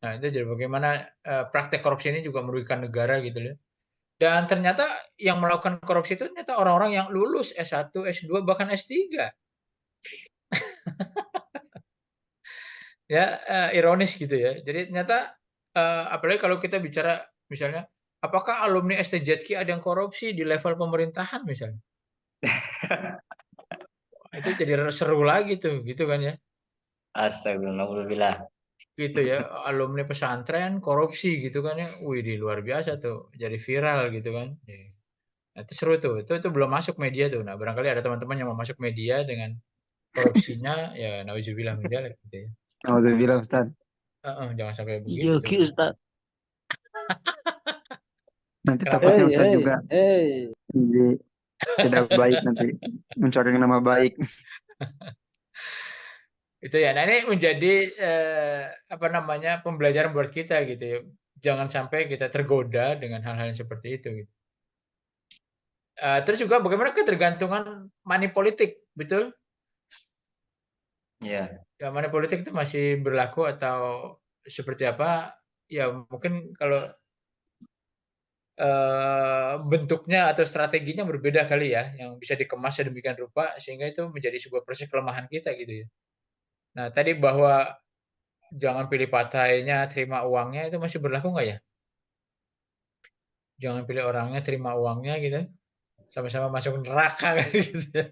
Nah, itu jadi bagaimana praktek korupsi ini juga merugikan negara gitu ya. Dan ternyata yang melakukan korupsi itu ternyata orang-orang yang lulus S1, S2, bahkan S3. Ya, ironis gitu ya. Jadi ternyata apalagi kalau kita bicara misalnya, apakah alumni STZK ada yang korupsi di level pemerintahan misalnya? Itu jadi seru lagi tuh, gitu kan ya. Astagfirullah. Gitu ya, alumni pesantren korupsi gitu kan ya. Widih, luar biasa tuh, jadi viral gitu kan. Nah, itu seru tuh, itu belum masuk media tuh. Nah, barangkali ada teman-teman yang mau masuk media dengan korupsinya, ya nauzubillah min dzalik gitu ya. Alhamdulillah, Ustaz. Heeh, jangan sampai begitu Iya, tuh. Ki Ustaz. Nanti Kenapa? takutnya Hey, Ustaz hey, juga hey. jadi tidak baik nanti. Mencoreng nama baik. Itu ya. Nah, ini menjadi apa namanya, pembelajaran buat kita gitu ya. Jangan sampai kita tergoda dengan hal-hal yang seperti itu gitu. Terus juga bagaimana ketergantungan money politik, betul? Ya, Ya, money politik itu masih berlaku atau seperti apa? Ya mungkin kalau bentuknya atau strateginya berbeda kali ya, yang bisa dikemas sedemikian rupa sehingga itu menjadi sebuah proses kelemahan kita gitu ya. Nah, tadi bahwa jangan pilih partainya, terima uangnya itu masih berlaku nggak ya? Jangan pilih orangnya, terima uangnya gitu. Sama-sama masuk neraka kan gitu ya.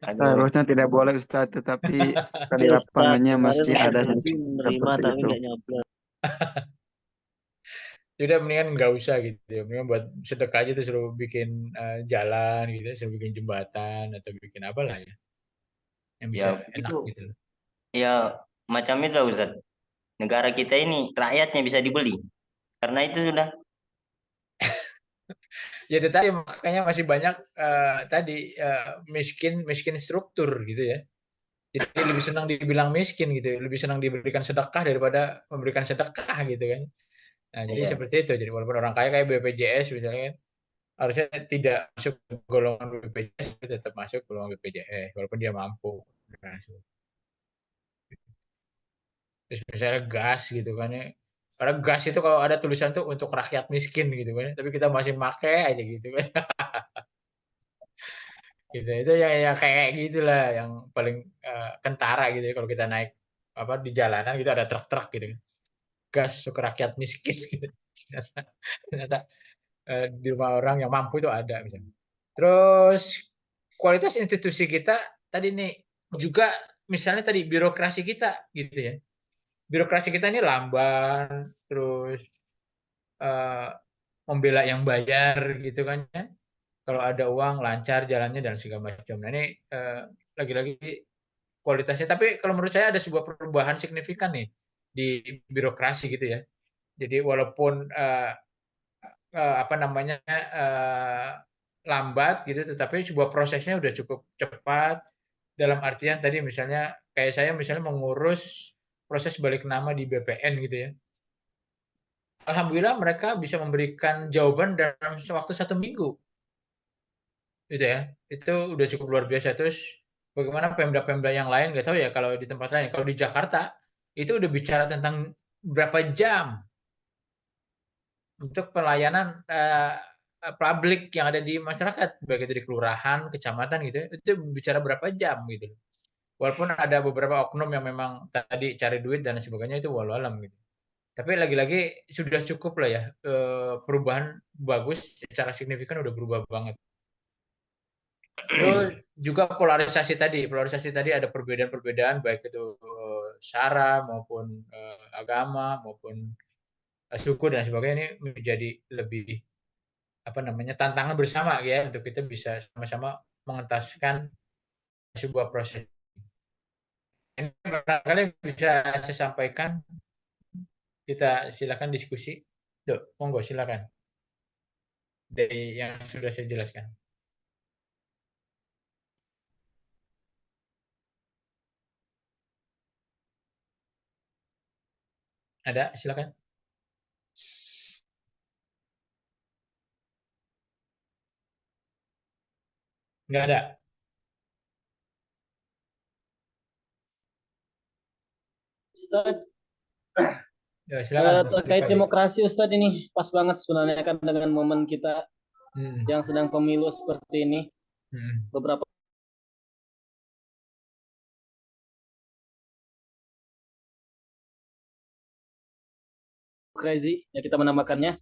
aduh. Seharusnya tidak boleh Ustaz, tetapi di Iya, Ustaz. lapangannya Kemarin masih ada Ustaz yang Zaky menerima seperti tapi itu. nggak nyoblos. Udah mendingan nggak usah gitu ya. Mendingan buat sedekah aja tuh suruh bikin jalan gitu, suruh bikin jembatan atau bikin apalah ya yang Ya bisa enak begitu. gitu. Ya macam itu lah, Ustaz. Negara kita ini rakyatnya bisa dibeli. Karena itu sudah Ya itu tadi makanya masih banyak tadi miskin struktur gitu ya. Jadi lebih senang dibilang miskin gitu, lebih senang diberikan sedekah daripada memberikan sedekah gitu kan. Nah, jadi ya, seperti itu. Jadi walaupun orang kaya kayak BPJS misalnya kan, harusnya tidak masuk golongan BPJS, tapi tetap masuk golongan BPJS walaupun dia mampu. Nah, terus misalnya gas gitu kan ya. Karena gas itu kalau ada tulisan tuh untuk rakyat miskin gitu kan, tapi kita masih pakai aja gitu kan. Gitu. Itu yang kayak gitulah yang paling kentara gitu ya kalau kita naik apa di jalanan gitu ada truk-truk gitu kan. Gas untuk rakyat miskin gitu. Ternyata di rumah orang yang mampu itu ada misalnya. Terus kualitas institusi kita tadi nih juga misalnya tadi birokrasi kita gitu ya. Birokrasi kita ini lamban, terus eh, membela yang bayar gitu kan ya. Kalau ada uang lancar jalannya dan segala macam. Nah ini lagi-lagi kualitasnya. Tapi kalau menurut saya ada sebuah perubahan signifikan nih di birokrasi gitu ya. Jadi walaupun apa namanya lambat gitu, tetapi sebuah prosesnya udah cukup cepat. Dalam artian tadi misalnya kayak saya misalnya mengurus proses balik nama di BPN gitu ya. Alhamdulillah mereka bisa memberikan jawaban dalam waktu 1 minggu. Gitu ya. Itu udah cukup luar biasa. Terus bagaimana Pemda-Pemda yang lain nggak tahu ya kalau di tempat lain. Kalau di Jakarta itu udah bicara tentang berapa jam untuk pelayanan publik yang ada di masyarakat, baik itu di kelurahan, kecamatan gitu ya, itu bicara berapa jam gitu. Walaupun ada beberapa oknum yang memang tadi cari duit dan sebagainya itu walau alam gitu. Tapi lagi-lagi sudah cukup lah ya, perubahan bagus secara signifikan udah berubah banget. Terus juga polarisasi tadi ada perbedaan-perbedaan baik itu sara maupun agama maupun suku dan sebagainya ini menjadi lebih apa namanya tantangan bersama ya untuk kita bisa sama-sama mengentaskan sebuah proses. Ini barangkali bisa saya sampaikan, kita silakan diskusi. Tuh, monggo silakan. Dari yang sudah saya jelaskan. Ada, silakan. Nggak ada. Ustadz, Ya, silakan. terkait demokrasi Ustadz ini pas banget sebenarnya kan dengan momen kita yang sedang pemilu seperti ini. Beberapa crazy ya kita menambahkannya.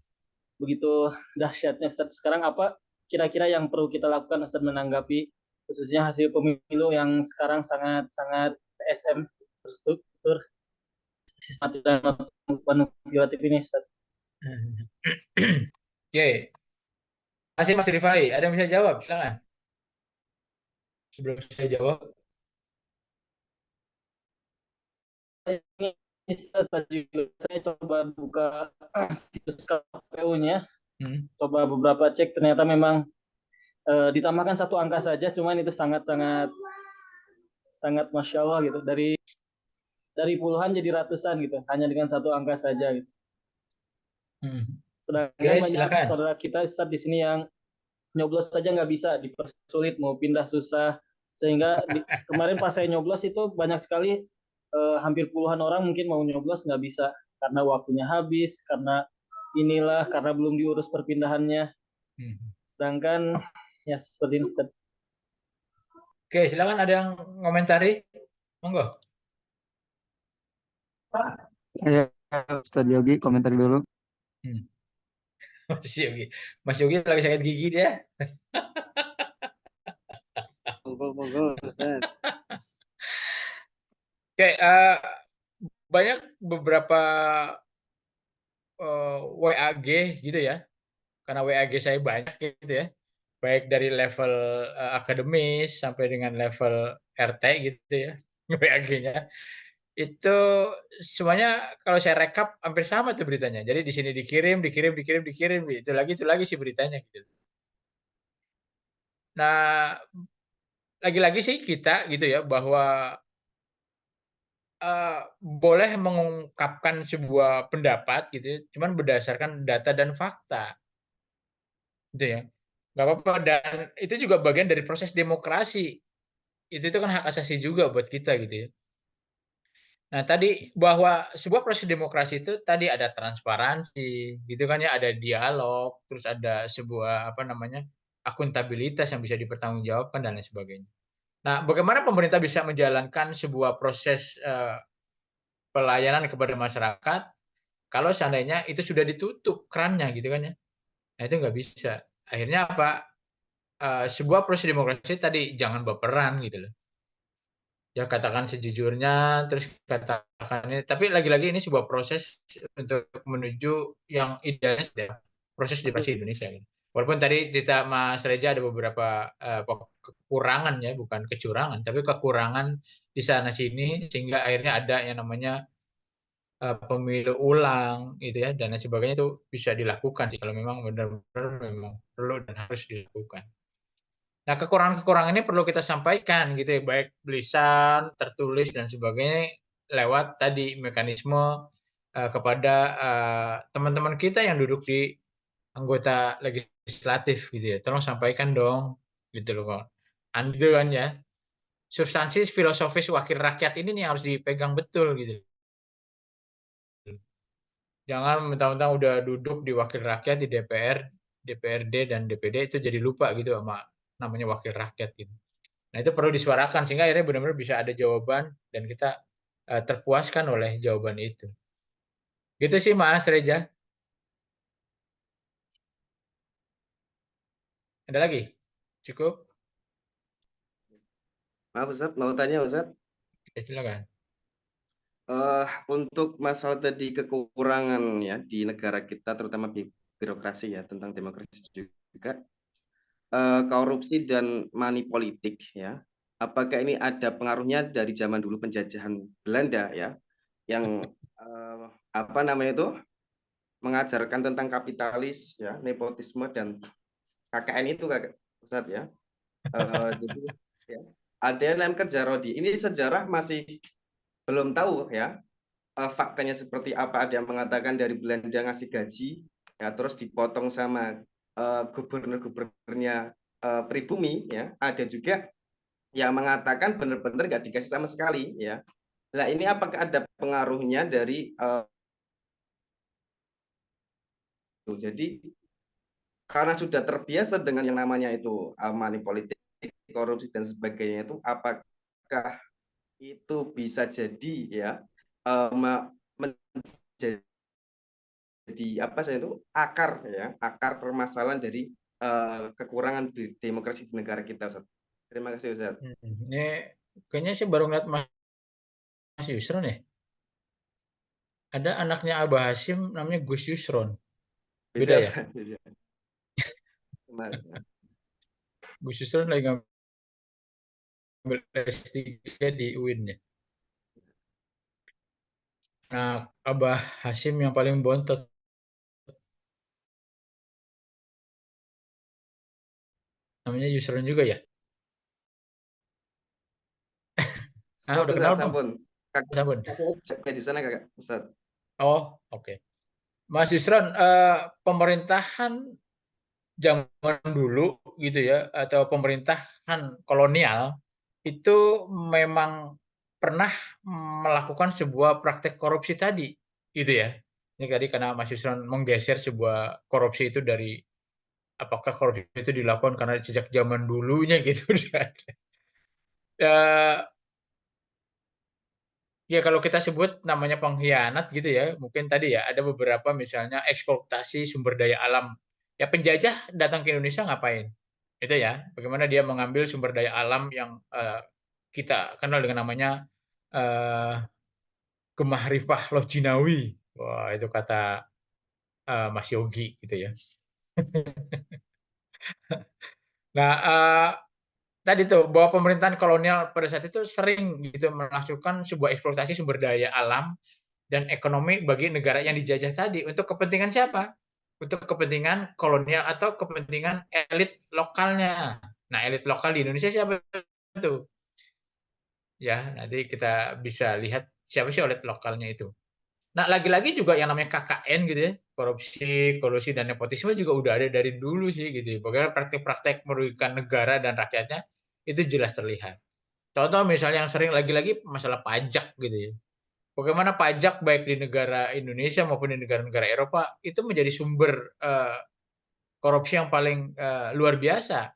Begitu dahsyatnya Ustadz. Sekarang apa kira-kira yang perlu kita lakukan Ustadz menanggapi khususnya hasil pemilu yang sekarang sangat-sangat TSM terstruktur sistematis dan manipulatif ini Ustadz. Oke. Masih Mas Rifai, ada yang bisa jawab? Silakan. Sebelum saya jawab. Tadi saya coba buka situs KPU-nya, coba beberapa cek, ternyata memang ditambahkan 1 angka saja, cuman itu sangat masya Allah gitu, dari puluhan jadi ratusan gitu, hanya dengan 1 angka saja gitu. Sedangkan banyak saudara kita Ustadz di sini yang nyoblos saja nggak bisa, dipersulit, mau pindah susah, sehingga kemarin pas saya nyoblos itu banyak sekali hampir puluhan orang mungkin mau nyoblos nggak bisa karena waktunya habis, karena belum diurus perpindahannya. Sedangkan ya seperti ini Ustaz. Oke, silakan ada yang ngomentari, monggo. Ya, Ustaz Yogi komentar dulu. Mas Yogi lagi sakit gigi dia. Monggo Ustaz. Oke, banyak beberapa WAG gitu ya, karena WAG saya banyak gitu ya, baik dari level akademis sampai dengan level RT gitu ya, WAG-nya. Itu semuanya kalau saya rekap hampir sama tuh beritanya. Jadi di sini dikirim, itu lagi sih beritanya gitu. Nah, lagi-lagi sih kita gitu ya bahwa boleh mengungkapkan sebuah pendapat gitu ya, cuman berdasarkan data dan fakta. Gitu ya. Nggak apa-apa dan itu juga bagian dari proses demokrasi. Itu kan hak asasi juga buat kita gitu ya. Nah, tadi bahwa sebuah proses demokrasi itu tadi ada transparansi, gitu kan ya, ada dialog, terus ada sebuah apa namanya, akuntabilitas yang bisa dipertanggungjawabkan dan lain sebagainya. Nah, bagaimana pemerintah bisa menjalankan sebuah proses pelayanan kepada masyarakat kalau seandainya itu sudah ditutup kerannya gitu kan ya. Nah, itu nggak bisa. Akhirnya apa? Sebuah proses demokrasi tadi jangan baperan gitu loh. Ya katakan sejujurnya, terus katakan ini, tapi lagi-lagi ini sebuah proses untuk menuju yang idealnya proses demokrasi Indonesia. Gitu. Walaupun tadi kita Mas Reza ada beberapa kekurangan ya, bukan kecurangan, tapi kekurangan di sana sini sehingga akhirnya ada yang namanya pemilu ulang gitu ya dan lain sebagainya itu bisa dilakukan sih kalau memang benar-benar memang perlu dan harus dilakukan. Nah, kekurangan-kekurangan ini perlu kita sampaikan gitu ya, baik lisan, tertulis dan sebagainya lewat tadi mekanisme kepada teman-teman kita yang duduk di anggota legislatif gitu ya. Tolong sampaikan dong gitu loh kok. Anda kan ya. Substansi filosofis wakil rakyat ini nih harus dipegang betul gitu. Jangan mentang-mentang udah duduk di wakil rakyat di DPR, DPRD dan DPD itu jadi lupa gitu sama namanya wakil rakyat gitu. Nah, itu perlu disuarakan sehingga akhirnya benar-benar bisa ada jawaban dan kita terpuaskan oleh jawaban itu. Gitu sih Mas Reza. Ada lagi? Cukup? Maaf Ustaz, mau tanya Ustaz. Ya, silakan. Untuk masalah tadi kekurangan ya di negara kita, terutama di birokrasi ya, tentang demokrasi juga, korupsi dan money politik ya, apakah ini ada pengaruhnya dari zaman dulu penjajahan Belanda ya, yang apa namanya itu mengajarkan tentang kapitalis ya, nepotisme dan KKN itu Ustaz ya. Jadi ya, ada yang namanya kerja Rodi. Ini sejarah masih belum tahu ya. Faktanya seperti apa, ada yang mengatakan dari Belanda ngasih gaji ya terus dipotong sama gubernur-gubernurnya pribumi ya, ada juga yang mengatakan benar-benar nggak dikasih sama sekali ya. Nah ini apakah ada pengaruhnya dari jadi karena sudah terbiasa dengan yang namanya itu money politik, korupsi dan sebagainya itu, apakah itu bisa jadi ya menjadi apa saya itu akar permasalahan dari kekurangan demokrasi di negara kita, Ustaz. Terima kasih Ustaz. Ini kayaknya saya baru ngeliat Mas Yusron ya. Ada anaknya Abah Hashim namanya Gus Yusron. Beda ya? Beda. Gus Yusron lagi ngambil S3 di UIN ya. Nah, Abah Hashim yang paling bontot. Namanya Yusron juga ya? Ah, udah kenal belum? Sabun. Di sana Kakak, Ustaz. Oh, oke. Mas Yusron, pemerintahan zaman dulu gitu ya, atau pemerintahan kolonial itu memang pernah melakukan sebuah praktek korupsi tadi, gitu ya. Ini tadi karena Mas Yusron menggeser sebuah korupsi itu dari apakah korupsi itu dilakukan karena sejak zaman dulunya gitu. Ya kalau kita sebut namanya pengkhianat gitu ya, mungkin tadi ya ada beberapa misalnya eksploitasi sumber daya alam. Ya penjajah datang ke Indonesia ngapain? Itu ya, bagaimana dia mengambil sumber daya alam yang kita kenal dengan namanya Gemah Ripah Loh Jinawi. Wah, itu kata Mas Yogi gitu ya. Nah, tadi tuh bahwa pemerintahan kolonial pada saat itu sering gitu melakukan sebuah eksploitasi sumber daya alam dan ekonomi bagi negara yang dijajah tadi untuk kepentingan siapa? Untuk kepentingan kolonial atau kepentingan elit lokalnya. Nah, elit lokal di Indonesia siapa itu? Ya, nanti kita bisa lihat siapa sih elit lokalnya itu. Nah, lagi-lagi juga yang namanya KKN gitu ya, korupsi, kolusi dan nepotisme juga udah ada dari dulu sih gitu. Bagaimana praktek-praktek merugikan negara dan rakyatnya itu jelas terlihat. Contoh misalnya yang sering lagi-lagi masalah pajak gitu ya. Bagaimana pajak baik di negara Indonesia maupun di negara-negara Eropa itu menjadi sumber korupsi yang paling luar biasa.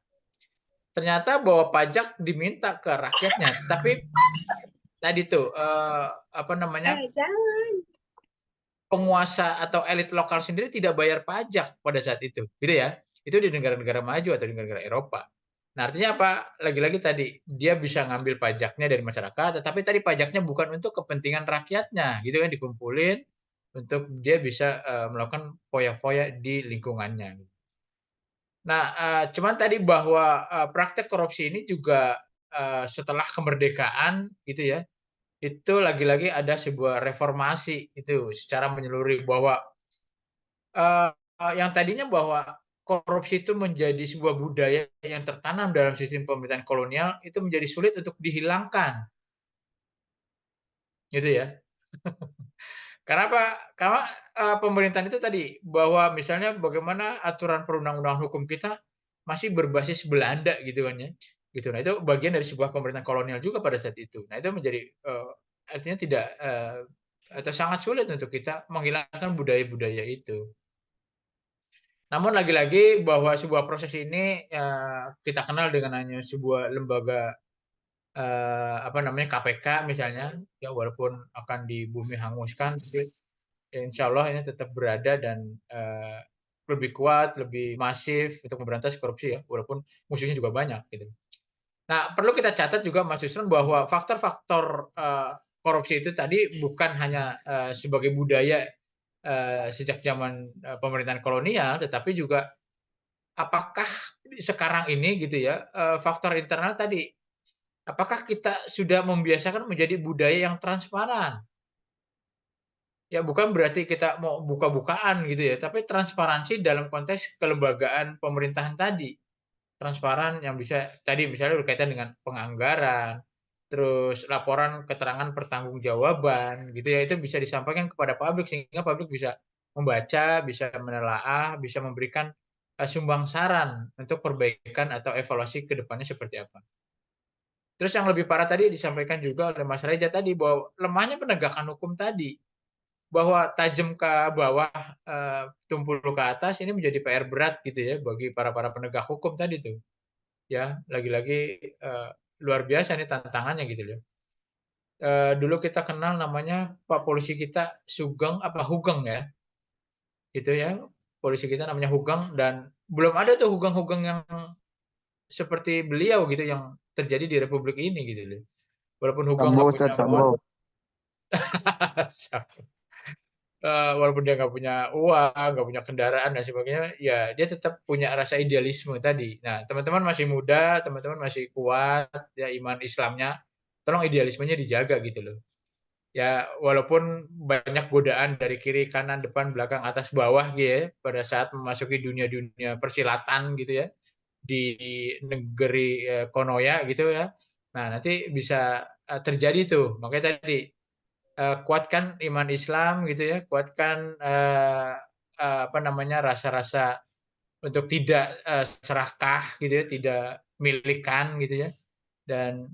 Ternyata bahwa pajak diminta ke rakyatnya, tapi tadi tuh apa namanya penguasa atau elit lokal sendiri tidak bayar pajak pada saat itu, gitu ya. Itu di negara-negara maju atau di negara Eropa. Nah, artinya apa? Lagi-lagi tadi dia bisa ngambil pajaknya dari masyarakat, tetapi tadi pajaknya bukan untuk kepentingan rakyatnya, gitu kan dikumpulin untuk dia bisa melakukan foya-foya di lingkungannya. Nah, cuman tadi bahwa praktek korupsi ini juga setelah kemerdekaan gitu ya, itu lagi-lagi ada sebuah reformasi itu secara menyeluruh bahwa yang tadinya bahwa korupsi itu menjadi sebuah budaya yang tertanam dalam sistem pemerintahan kolonial itu menjadi sulit untuk dihilangkan. gitu ya. Kenapa? Karena pemerintahan itu tadi bahwa misalnya bagaimana aturan perundang-undangan hukum kita masih berbasis Belanda gitu kan ya. Gitu. Nah, itu bagian dari sebuah pemerintahan kolonial juga pada saat itu. Nah, itu menjadi artinya tidak atau sangat sulit untuk kita menghilangkan budaya-budaya itu. Namun lagi-lagi bahwa sebuah proses ini kita kenal dengan hanya sebuah lembaga apa namanya KPK misalnya, ya walaupun akan di bumi hanguskan, tapi insya Allah ini tetap berada dan lebih kuat, lebih masif untuk memberantas korupsi ya, walaupun musuhnya juga banyak gitu. Nah, perlu kita catat juga Mas Yusron bahwa faktor-faktor korupsi itu tadi bukan hanya sebagai budaya sejak zaman pemerintahan kolonial, tetapi juga apakah sekarang ini gitu ya faktor internal tadi, apakah kita sudah membiasakan menjadi budaya yang transparan? Ya bukan berarti kita mau buka-bukaan gitu ya, tapi transparansi dalam konteks kelembagaan pemerintahan tadi. Transparan yang bisa tadi misalnya berkaitan dengan penganggaran, terus laporan keterangan pertanggungjawaban gitu ya, itu bisa disampaikan kepada publik sehingga publik bisa membaca, bisa menelaah, bisa memberikan sumbang saran untuk perbaikan atau evaluasi ke depannya seperti apa. Terus yang lebih parah tadi disampaikan juga oleh Mas Reza tadi bahwa lemahnya penegakan hukum tadi. Bahwa tajam ke bawah, tumpul ke atas ini menjadi PR berat gitu ya bagi para penegak hukum tadi tuh. Ya, lagi-lagi luar biasa nih tantangannya gitu loh. Dulu kita kenal namanya Pak Polisi kita Hugeng ya, gitu ya. Polisi kita namanya Hugeng dan belum ada tuh Hugeng-Hugeng yang seperti beliau gitu yang terjadi di republik ini gitu loh. Walaupun Hugeng Sambo nggak punya Ustadz, Sambo. Walaupun dia nggak punya uang, nggak punya kendaraan dan sebagainya, ya dia tetap punya rasa idealisme tadi. Nah, teman-teman masih muda, teman-teman masih kuat, ya iman Islamnya, tolong idealismenya dijaga gitu loh. Ya, walaupun banyak godaan dari kiri, kanan, depan, belakang, atas, bawah gitu ya, pada saat memasuki dunia-dunia persilatan gitu ya, di negeri Konoya gitu ya. Nah, nanti bisa terjadi tuh. Makanya tadi kuatkan iman Islam gitu ya, kuatkan apa namanya rasa-rasa untuk tidak serakah gitu ya, tidak milikan gitu ya, dan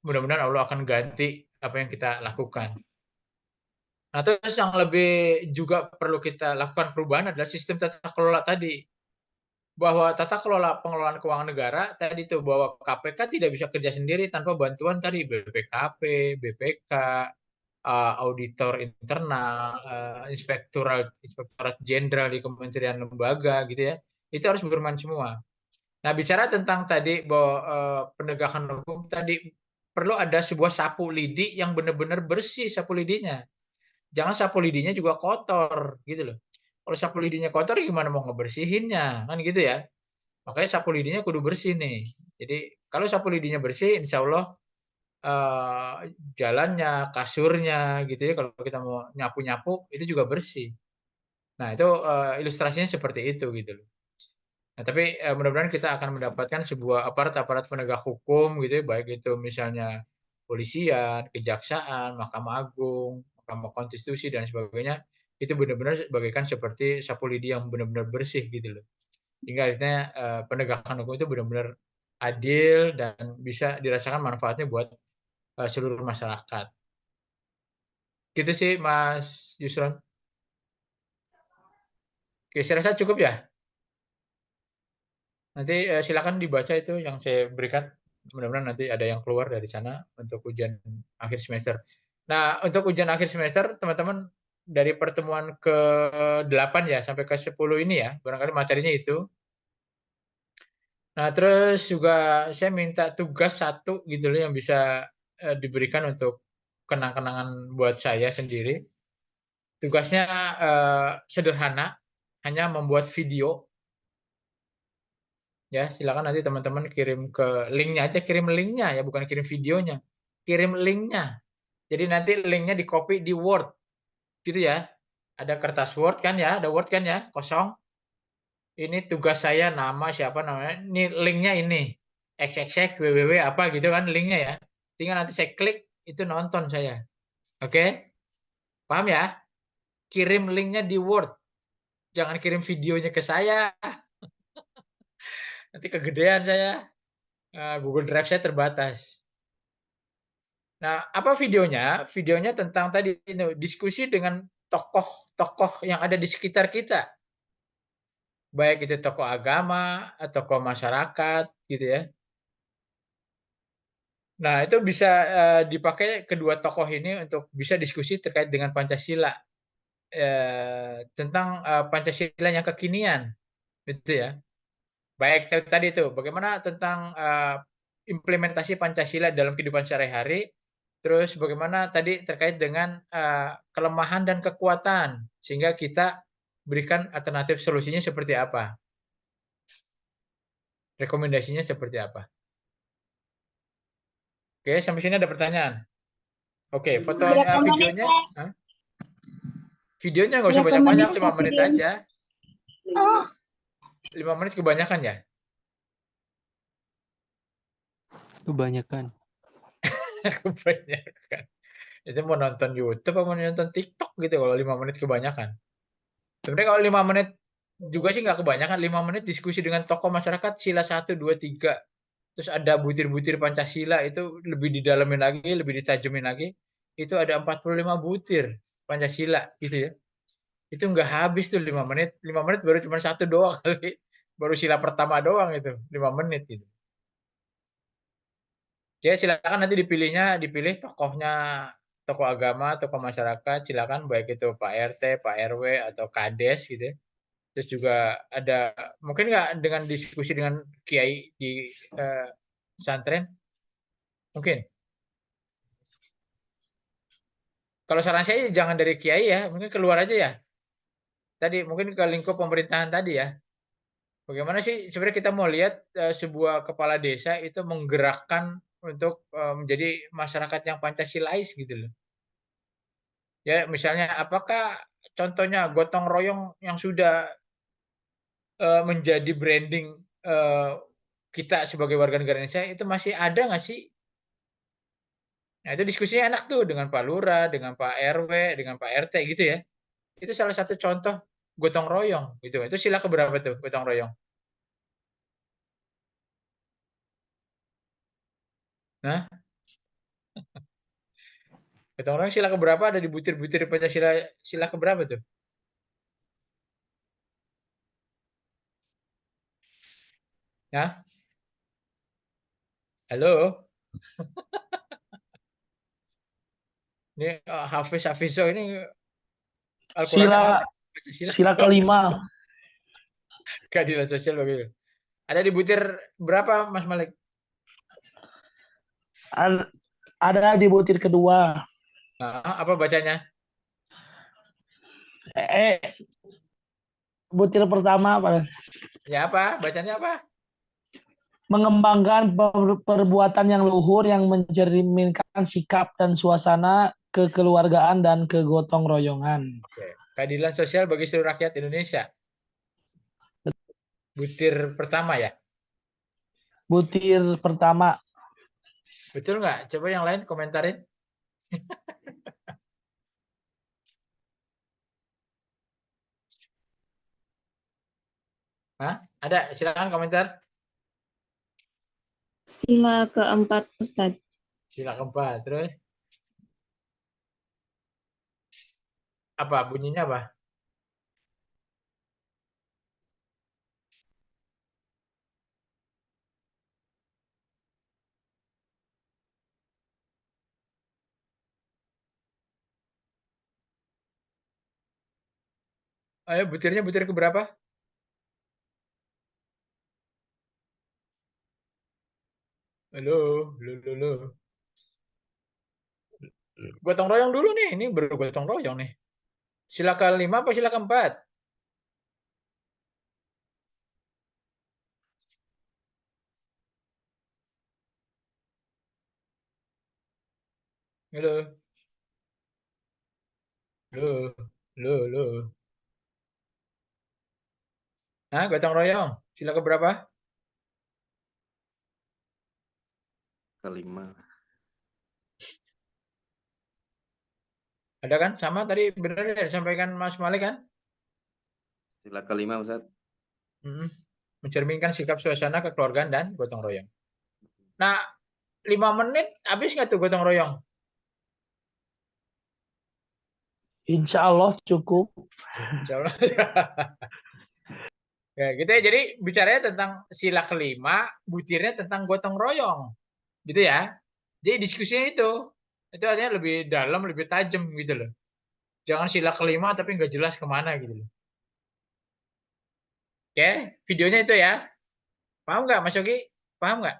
mudah-mudahan Allah akan ganti apa yang kita lakukan. Nah, terus yang lebih juga perlu kita lakukan perubahan adalah sistem tata kelola tadi. Bahwa tata kelola pengelolaan keuangan negara tadi tuh bahwa KPK tidak bisa kerja sendiri tanpa bantuan tadi BPKP, BPK, auditor internal, inspektorat jenderal di kementerian lembaga gitu ya, itu harus bermain semua. Nah, bicara tentang tadi bahwa penegakan hukum tadi perlu ada sebuah sapu lidi yang benar-benar bersih sapu lidinya. Jangan sapu lidinya juga kotor gitu loh. Kalau sapu lidinya kotor gimana mau ngebersihinnya kan gitu ya. Makanya sapu lidinya kudu bersih nih. Jadi kalau sapu lidinya bersih, insya Allah jalannya, kasurnya gitu ya, kalau kita mau nyapu-nyapu itu juga bersih. Nah, itu ilustrasinya seperti itu gitu loh. Nah, tapi mudah-mudahan kita akan mendapatkan sebuah aparat-aparat penegak hukum gitu ya, baik itu misalnya polisian, kejaksaan, Mahkamah Agung, Mahkamah Konstitusi dan sebagainya, itu benar-benar bagaikan seperti sapu lidi yang benar-benar bersih gitu loh. Hingga akhirnya penegakan hukum itu benar-benar adil dan bisa dirasakan manfaatnya buat seluruh masyarakat. Gitu sih Mas Yusron. Oke, saya rasa cukup ya. Nanti silakan dibaca itu yang saya berikan. Mudah-mudahan nanti ada yang keluar dari sana untuk ujian akhir semester. Nah, untuk ujian akhir semester, teman-teman dari pertemuan ke-8 ya sampai ke-10 ini ya, barangkali materinya itu. Nah, terus juga saya minta tugas satu gitu loh yang bisa diberikan untuk kenang-kenangan buat saya sendiri. Tugasnya sederhana, hanya membuat video. Ya, silakan nanti teman-teman kirim ke linknya aja, kirim linknya ya, bukan kirim videonya. Kirim linknya. Jadi nanti linknya di copy di Word, gitu ya. Ada kertas Word kan ya, ada Word kan ya, kosong. Ini tugas saya, nama siapa namanya, ini linknya ini. XXX, www apa gitu kan linknya ya. Tinggal nanti saya klik, itu nonton saya. Oke? Paham ya? Kirim linknya di Word. Jangan kirim videonya ke saya. Nanti kegedean saya. Google Drive saya terbatas. Nah, apa videonya? Videonya tentang tadi diskusi dengan tokoh-tokoh yang ada di sekitar kita. Baik itu tokoh agama, tokoh masyarakat, gitu ya. Nah, itu bisa dipakai kedua tokoh ini untuk bisa diskusi terkait dengan Pancasila. Tentang Pancasila yang kekinian, gitu ya. Baik tadi itu, bagaimana tentang implementasi Pancasila dalam kehidupan sehari-hari, terus bagaimana tadi terkait dengan kelemahan dan kekuatan, sehingga kita berikan alternatif solusinya seperti apa, rekomendasinya seperti apa. Oke, sampai sini ada pertanyaan. Oke, videonya, videonya nggak usah banyak-banyak, 5 menit aja. 5 menit kebanyakan ya? Kebanyakan. Kebanyakan. Itu mau nonton YouTube apa mau nonton TikTok gitu kalau 5 menit kebanyakan. Sebenarnya kalau 5 menit juga sih nggak kebanyakan, 5 menit diskusi dengan tokoh masyarakat sila 1, 2, 3. Terus ada butir-butir Pancasila itu lebih didalamin lagi, lebih ditajemin lagi. Itu ada 45 butir Pancasila gitu ya. Itu nggak habis tuh 5 menit. 5 menit baru cuma satu doang kali. Baru sila pertama doang itu, 5 menit gitu. Ya silakan nanti dipilih tokohnya, tokoh agama, tokoh masyarakat, silakan baik itu Pak RT, Pak RW atau Kades gitu ya. Terus juga ada mungkin nggak dengan diskusi dengan kiai di pesantren? Mungkin. Kalau saran saya jangan dari kiai ya, mungkin keluar aja ya. Tadi mungkin ke lingkup pemerintahan tadi ya. Bagaimana sih sebenarnya kita mau lihat sebuah kepala desa itu menggerakkan untuk menjadi masyarakat yang Pancasilais gitu loh. Ya, misalnya apakah contohnya gotong royong yang sudah menjadi branding kita sebagai warga negara Indonesia itu masih ada nggak sih? Nah, itu diskusinya enak tuh dengan Pak Lurah, dengan Pak RW, dengan Pak RT gitu ya. Itu salah satu contoh gotong royong gitu. Itu sila keberapa tuh gotong royong? Nah, gotong royong sila keberapa ada di butir-butir Pancasila sila keberapa tuh? Ya, halo. Ini Hafiz Hafizo ini Al-Qur'annya Sila hafal Pancasila. sila kelima. Keadilan sosial begitu. Ada di butir berapa Mas Malik? Ada di butir kedua. Apa bacanya? Butir pertama Pak. Ya apa? Bacanya apa? Mengembangkan perbuatan yang luhur yang mencerminkan sikap dan suasana kekeluargaan dan kegotong royongan. Oke. Keadilan sosial bagi seluruh rakyat Indonesia. Butir pertama ya? Butir pertama. Betul nggak? Coba yang lain komentarin. Hah? Ada? Silakan komentar. Sila keempat, Ustadz. Sila keempat. Terus? Apa? Bunyinya apa? Ayo butirnya butir ke berapa? Halo, halo. Gotong royong dulu nih. Ini baru gotong royong nih. Sila kelima apa sila keempat? Halo. Halo. Hah, gotong royong. Sila ke berapa? Kelima. Ada kan? Sama tadi benar ya disampaikan Mas Malik kan? Sila kelima Ustaz. Mencerminkan sikap suasana kekeluargaan dan gotong royong. Nah, 5 menit habis nggak tuh gotong royong? Insya Allah cukup. Insya Allah. Ya, gitu ya. Jadi bicaranya tentang sila kelima, butirnya tentang gotong royong. Gitu ya. Jadi diskusinya itu artinya lebih dalam, lebih tajam gitu loh. Jangan sila kelima tapi nggak jelas kemana gitu loh. Oke, videonya itu ya. Paham nggak Mas Yogi? Paham nggak?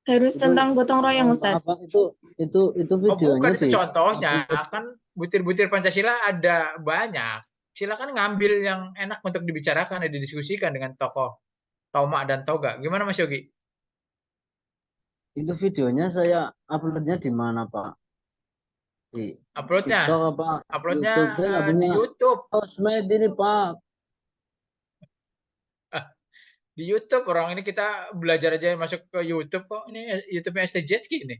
Harus tentang gotong royong, Ustaz. Apa itu Oh, videonya bukan itu di contohnya. upload. Kan butir-butir Pancasila ada banyak. Silakan ngambil yang enak untuk dibicarakan dan didiskusikan dengan tokoh Toma dan Toga. Gimana Mas Yogi? Itu videonya saya uploadnya di mana, Pak? Di Uploadnya? TikTok apa? Uploadnya YouTube. Saya nggak di punya YouTube. sosmed ini, Pak. Di YouTube orang ini kita belajar aja masuk ke YouTube kok. Ini YouTube-nya STJ gini.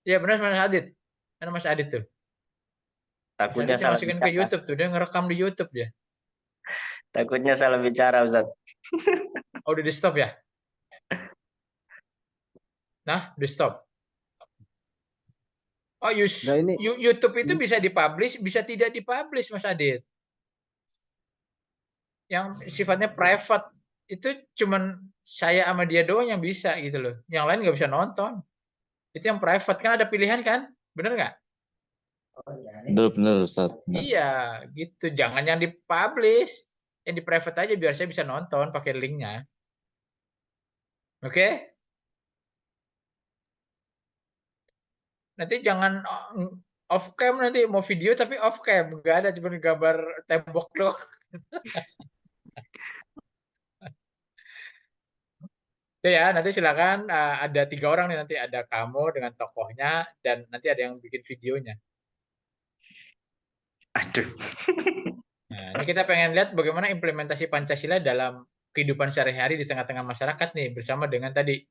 Iya benar Mas Adit. Karena Mas Adit tuh. Takutnya Mas Adit yang salah masukin ke bicara. YouTube tuh. Dia ngerekam di YouTube dia. Takutnya salah bicara, Ustaz. Oh, udah di stop ya? Nah, di stop. Oh, Nah, ini YouTube itu bisa dipublish, bisa tidak dipublish, Mas Adit. Yang sifatnya private itu cuman saya sama dia doang yang bisa gitu loh. Yang lain nggak bisa nonton. Itu yang private kan ada pilihan kan? Bener nggak? Benar Ustaz. Iya, gitu. Jangan yang dipublish, yang di private aja biar saya bisa nonton pakai linknya. Oke? Nanti jangan off cam nanti mau video tapi off cam, nggak ada cuma gambar tembok doang. Ya, nanti silakan ada 3 orang nih nanti ada kamu dengan tokohnya dan nanti ada yang bikin videonya. Aduh. Nah, ini kita pengen lihat bagaimana implementasi Pancasila dalam kehidupan sehari-hari di tengah-tengah masyarakat nih bersama dengan tadi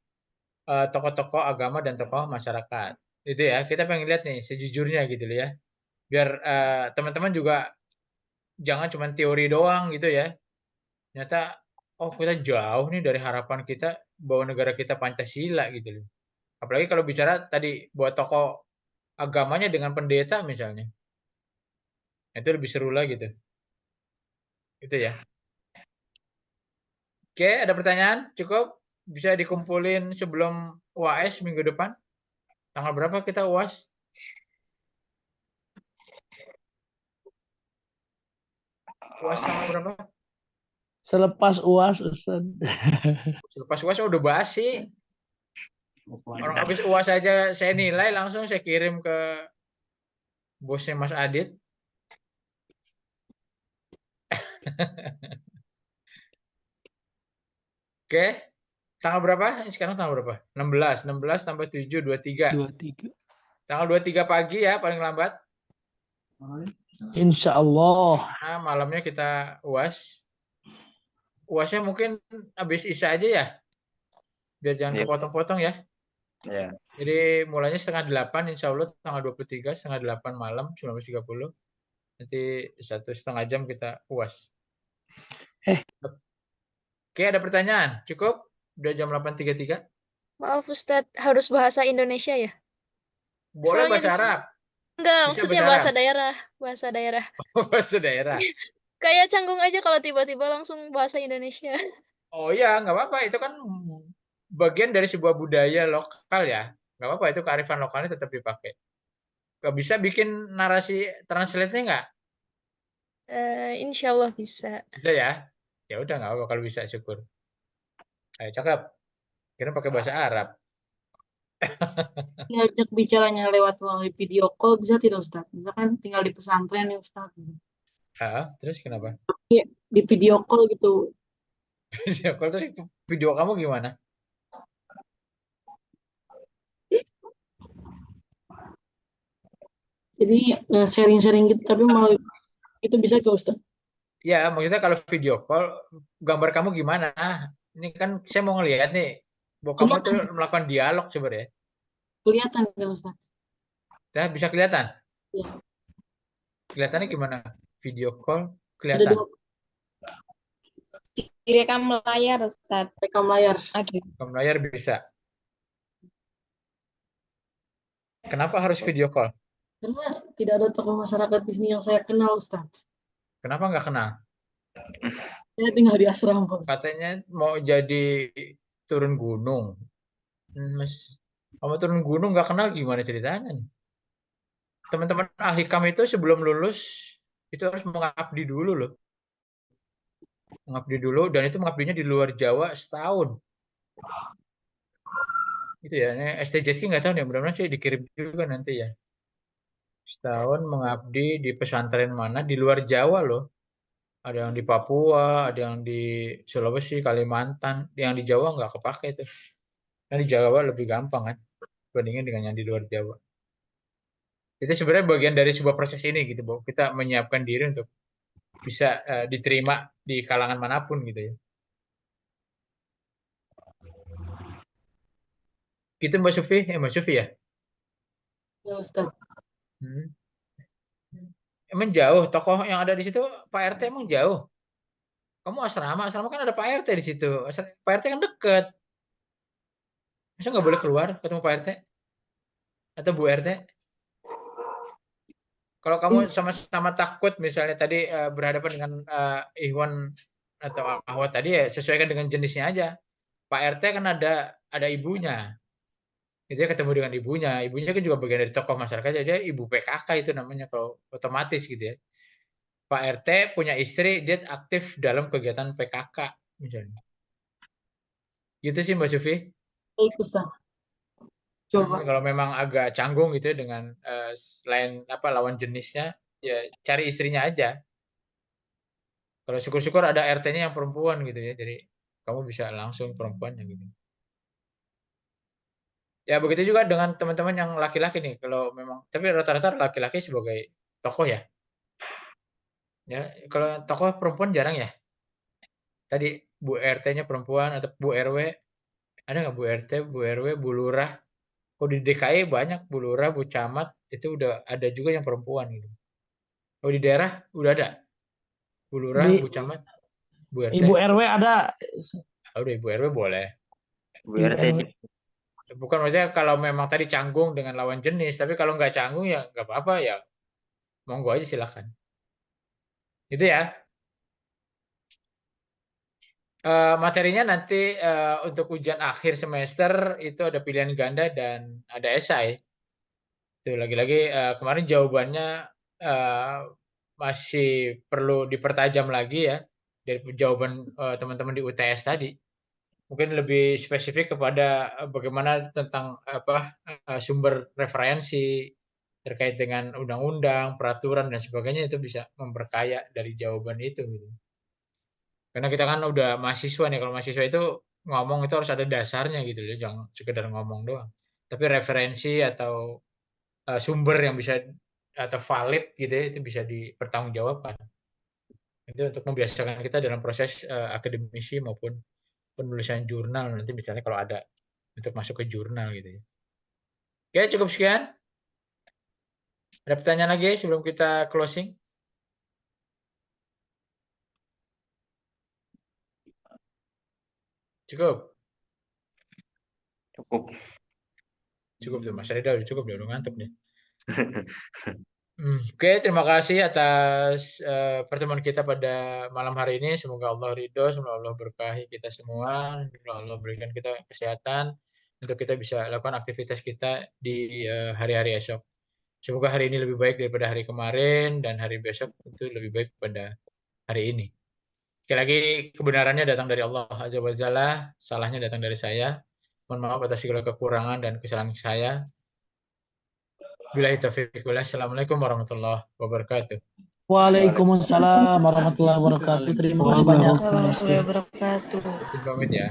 tokoh-tokoh agama dan tokoh masyarakat. Itu ya, kita pengen lihat nih sejujurnya gitu ya. Biar teman-teman juga jangan cuma teori doang gitu ya. Ternyata oh kita jauh nih dari harapan kita bahwa negara kita Pancasila gitu loh. Apalagi kalau bicara tadi buat tokoh agamanya dengan pendeta misalnya. Itu lebih seru lagi tuh. Itu ya. Oke, ada pertanyaan? Cukup? Bisa dikumpulin sebelum UAS minggu depan? Tanggal berapa kita UAS? UAS tanggal berapa? Selepas UAS, Ustaz. Selepas UAS udah basi. Orang habis UAS aja saya nilai langsung saya kirim ke bosnya Mas Adit. Oke. Tanggal berapa? Sekarang tanggal berapa? 16. 16 tambah 7, 23. 23. Tanggal 23 pagi ya paling lambat. Insya Allah. Nah, malamnya kita UAS. UASnya mungkin habis Isya aja ya. Biar jangan kepotong-potong ya. Ya. Jadi mulainya 7:30 insya Allah tanggal 23, 7:30 malam 19.30. Nanti 1,5 jam kita UAS. Oke, ada pertanyaan? Cukup? Udah jam 8.33. Maaf Ustadz, harus bahasa Indonesia ya? Boleh Soalnya bahasa Arab. Enggak, Bisa maksudnya bahasa bahasa Arab? daerah. Bahasa daerah. Bahasa daerah. Kayak canggung aja kalau tiba-tiba langsung bahasa Indonesia. Oh iya, nggak apa-apa. Itu kan bagian dari sebuah budaya lokal ya. Nggak apa-apa, itu kearifan lokalnya tetap dipakai. Nggak bisa bikin narasi translate-nya nggak? Insya Allah bisa. Bisa ya? Ya udah nggak apa-apa kalau bisa, syukur. Ayo, cakep. Kira pakai bahasa Arab. Diajak bicaranya lewat melalui video call bisa tidak Ustaz? Misalkan tinggal di pesantren nih Ustaz. Terus kenapa? Di video call gitu. Video call terus video kamu gimana? Jadi sharing-sharing gitu tapi melalui itu bisa ke Ustaz? Ya, maksudnya kalau video call gambar kamu gimana? Ini kan saya mau ngelihat nih. Bahwa kamu tuh melakukan dialog sebenarnya. Kelihatan kan Ustaz? Ya, bisa kelihatan? Ya, Kelihatannya gimana? Video call ada kelihatan? dua Direkam layar, Ustadz. rekam layar. Ada. Rekam layar bisa. Kenapa harus video call? Karena tidak ada tokoh masyarakat di sini yang saya kenal, Ustaz. Kenapa nggak kenal? Saya tinggal di asrama, Ustaz. Katanya mau jadi turun gunung. Mas, kamu turun gunung nggak kenal gimana ceritanya nih? Teman-teman ahli kam itu sebelum lulus itu harus mengabdi dulu loh. Mengabdi dulu, dan itu mengabdinya di luar Jawa setahun. Itu ya, ini STJK nggak tahu nih, mudah-mudahan sih dikirim juga nanti ya. Setahun mengabdi di pesantren mana di luar Jawa loh. Ada yang di Papua, ada yang di Sulawesi, Kalimantan, yang di Jawa nggak kepake itu. Kan di Jawa lebih gampang kan, dibandingin dengan yang di luar Jawa. Itu sebenarnya bagian dari sebuah proses ini gitu, bahwa kita menyiapkan diri untuk bisa diterima di kalangan manapun gitu ya. Gitu Mbak Sufi, Mbak Sufi ya? Ya, Ustaz. Emang jauh, tokoh yang ada di situ Pak RT emang jauh. Kamu asrama kan ada Pak RT di situ. Pak RT kan deket. Masa nggak boleh keluar ketemu Pak RT? Atau Bu RT? Kalau kamu sama-sama takut misalnya tadi berhadapan dengan Ikhwan atau Ahwat tadi ya sesuaikan dengan jenisnya aja. Pak RT kan ada ibunya. Itu ketemu dengan ibunya. Ibunya kan juga bagian dari tokoh masyarakat, jadi ibu PKK itu namanya kalau otomatis gitu ya. Pak RT punya istri, dia aktif dalam kegiatan PKK misalnya. Gitu sih Mbak Sufi. Baik, Ustaz. Coba. Kalau memang agak canggung gitu ya dengan selain lawan jenisnya, ya cari istrinya aja. Kalau syukur-syukur ada RT-nya yang perempuan gitu ya, jadi kamu bisa langsung perempuannya gitu. Ya begitu juga dengan teman-teman yang laki-laki nih, kalau memang, tapi rata-rata laki-laki sebagai tokoh ya. Ya, kalau tokoh perempuan jarang ya. Tadi Bu RT-nya perempuan atau Bu RW, ada nggak Bu RT, Bu RW, Bu Lurah? Kalau di DKI banyak Bu Lurah, Bu Camat, itu udah ada juga yang perempuan gitu. Kalau di daerah udah ada Bu Lurah, Bu Camat, Bu RT. Ibu RW ada. Udah Ibu RW boleh. Bu RT sih. Bukan maksudnya kalau memang tadi canggung dengan lawan jenis, tapi kalau nggak canggung ya nggak apa-apa ya, monggo aja silakan. Itu ya. Materinya nanti untuk ujian akhir semester itu ada pilihan ganda dan ada esai. Itu lagi-lagi kemarin jawabannya masih perlu dipertajam lagi ya dari jawaban teman-teman di UTS tadi. Mungkin lebih spesifik kepada bagaimana tentang sumber referensi terkait dengan undang-undang, peraturan dan sebagainya, itu bisa memperkaya dari jawaban itu gitu. Karena kita kan udah mahasiswa nih, kalau mahasiswa itu ngomong itu harus ada dasarnya gitu ya, jangan sekedar ngomong doang. Tapi referensi atau sumber yang bisa atau valid gitu ya, itu bisa dipertanggungjawabkan. Itu untuk membiasakan kita dalam proses akademisi maupun penulisan jurnal nanti misalnya kalau ada untuk masuk ke jurnal gitu ya. Oke, cukup sekian. Ada pertanyaan lagi sebelum kita closing? Cukup? Cukup. Cukup tuh Mas Reda, udah cukup, udah ngantuk nih. Oke, terima kasih atas pertemuan kita pada malam hari ini. Semoga Allah ridho, semoga Allah berkahi kita semua, semoga Allah berikan kita kesehatan untuk kita bisa lakukan aktivitas kita di hari-hari esok. Semoga hari ini lebih baik daripada hari kemarin dan hari besok itu lebih baik pada hari ini. Sekali lagi kebenarannya datang dari Allah Azza wa Jalla, salahnya datang dari saya. Mohon maaf atas segala kekurangan dan kesalahan saya. Billahi taufiq wal hidayah. Assalamualaikum warahmatullahi wabarakatuh. Waalaikumsalam warahmatullahi wabarakatuh. Terima kasih banyak. Warahmatullahi wabarakatuh. Pamit ya.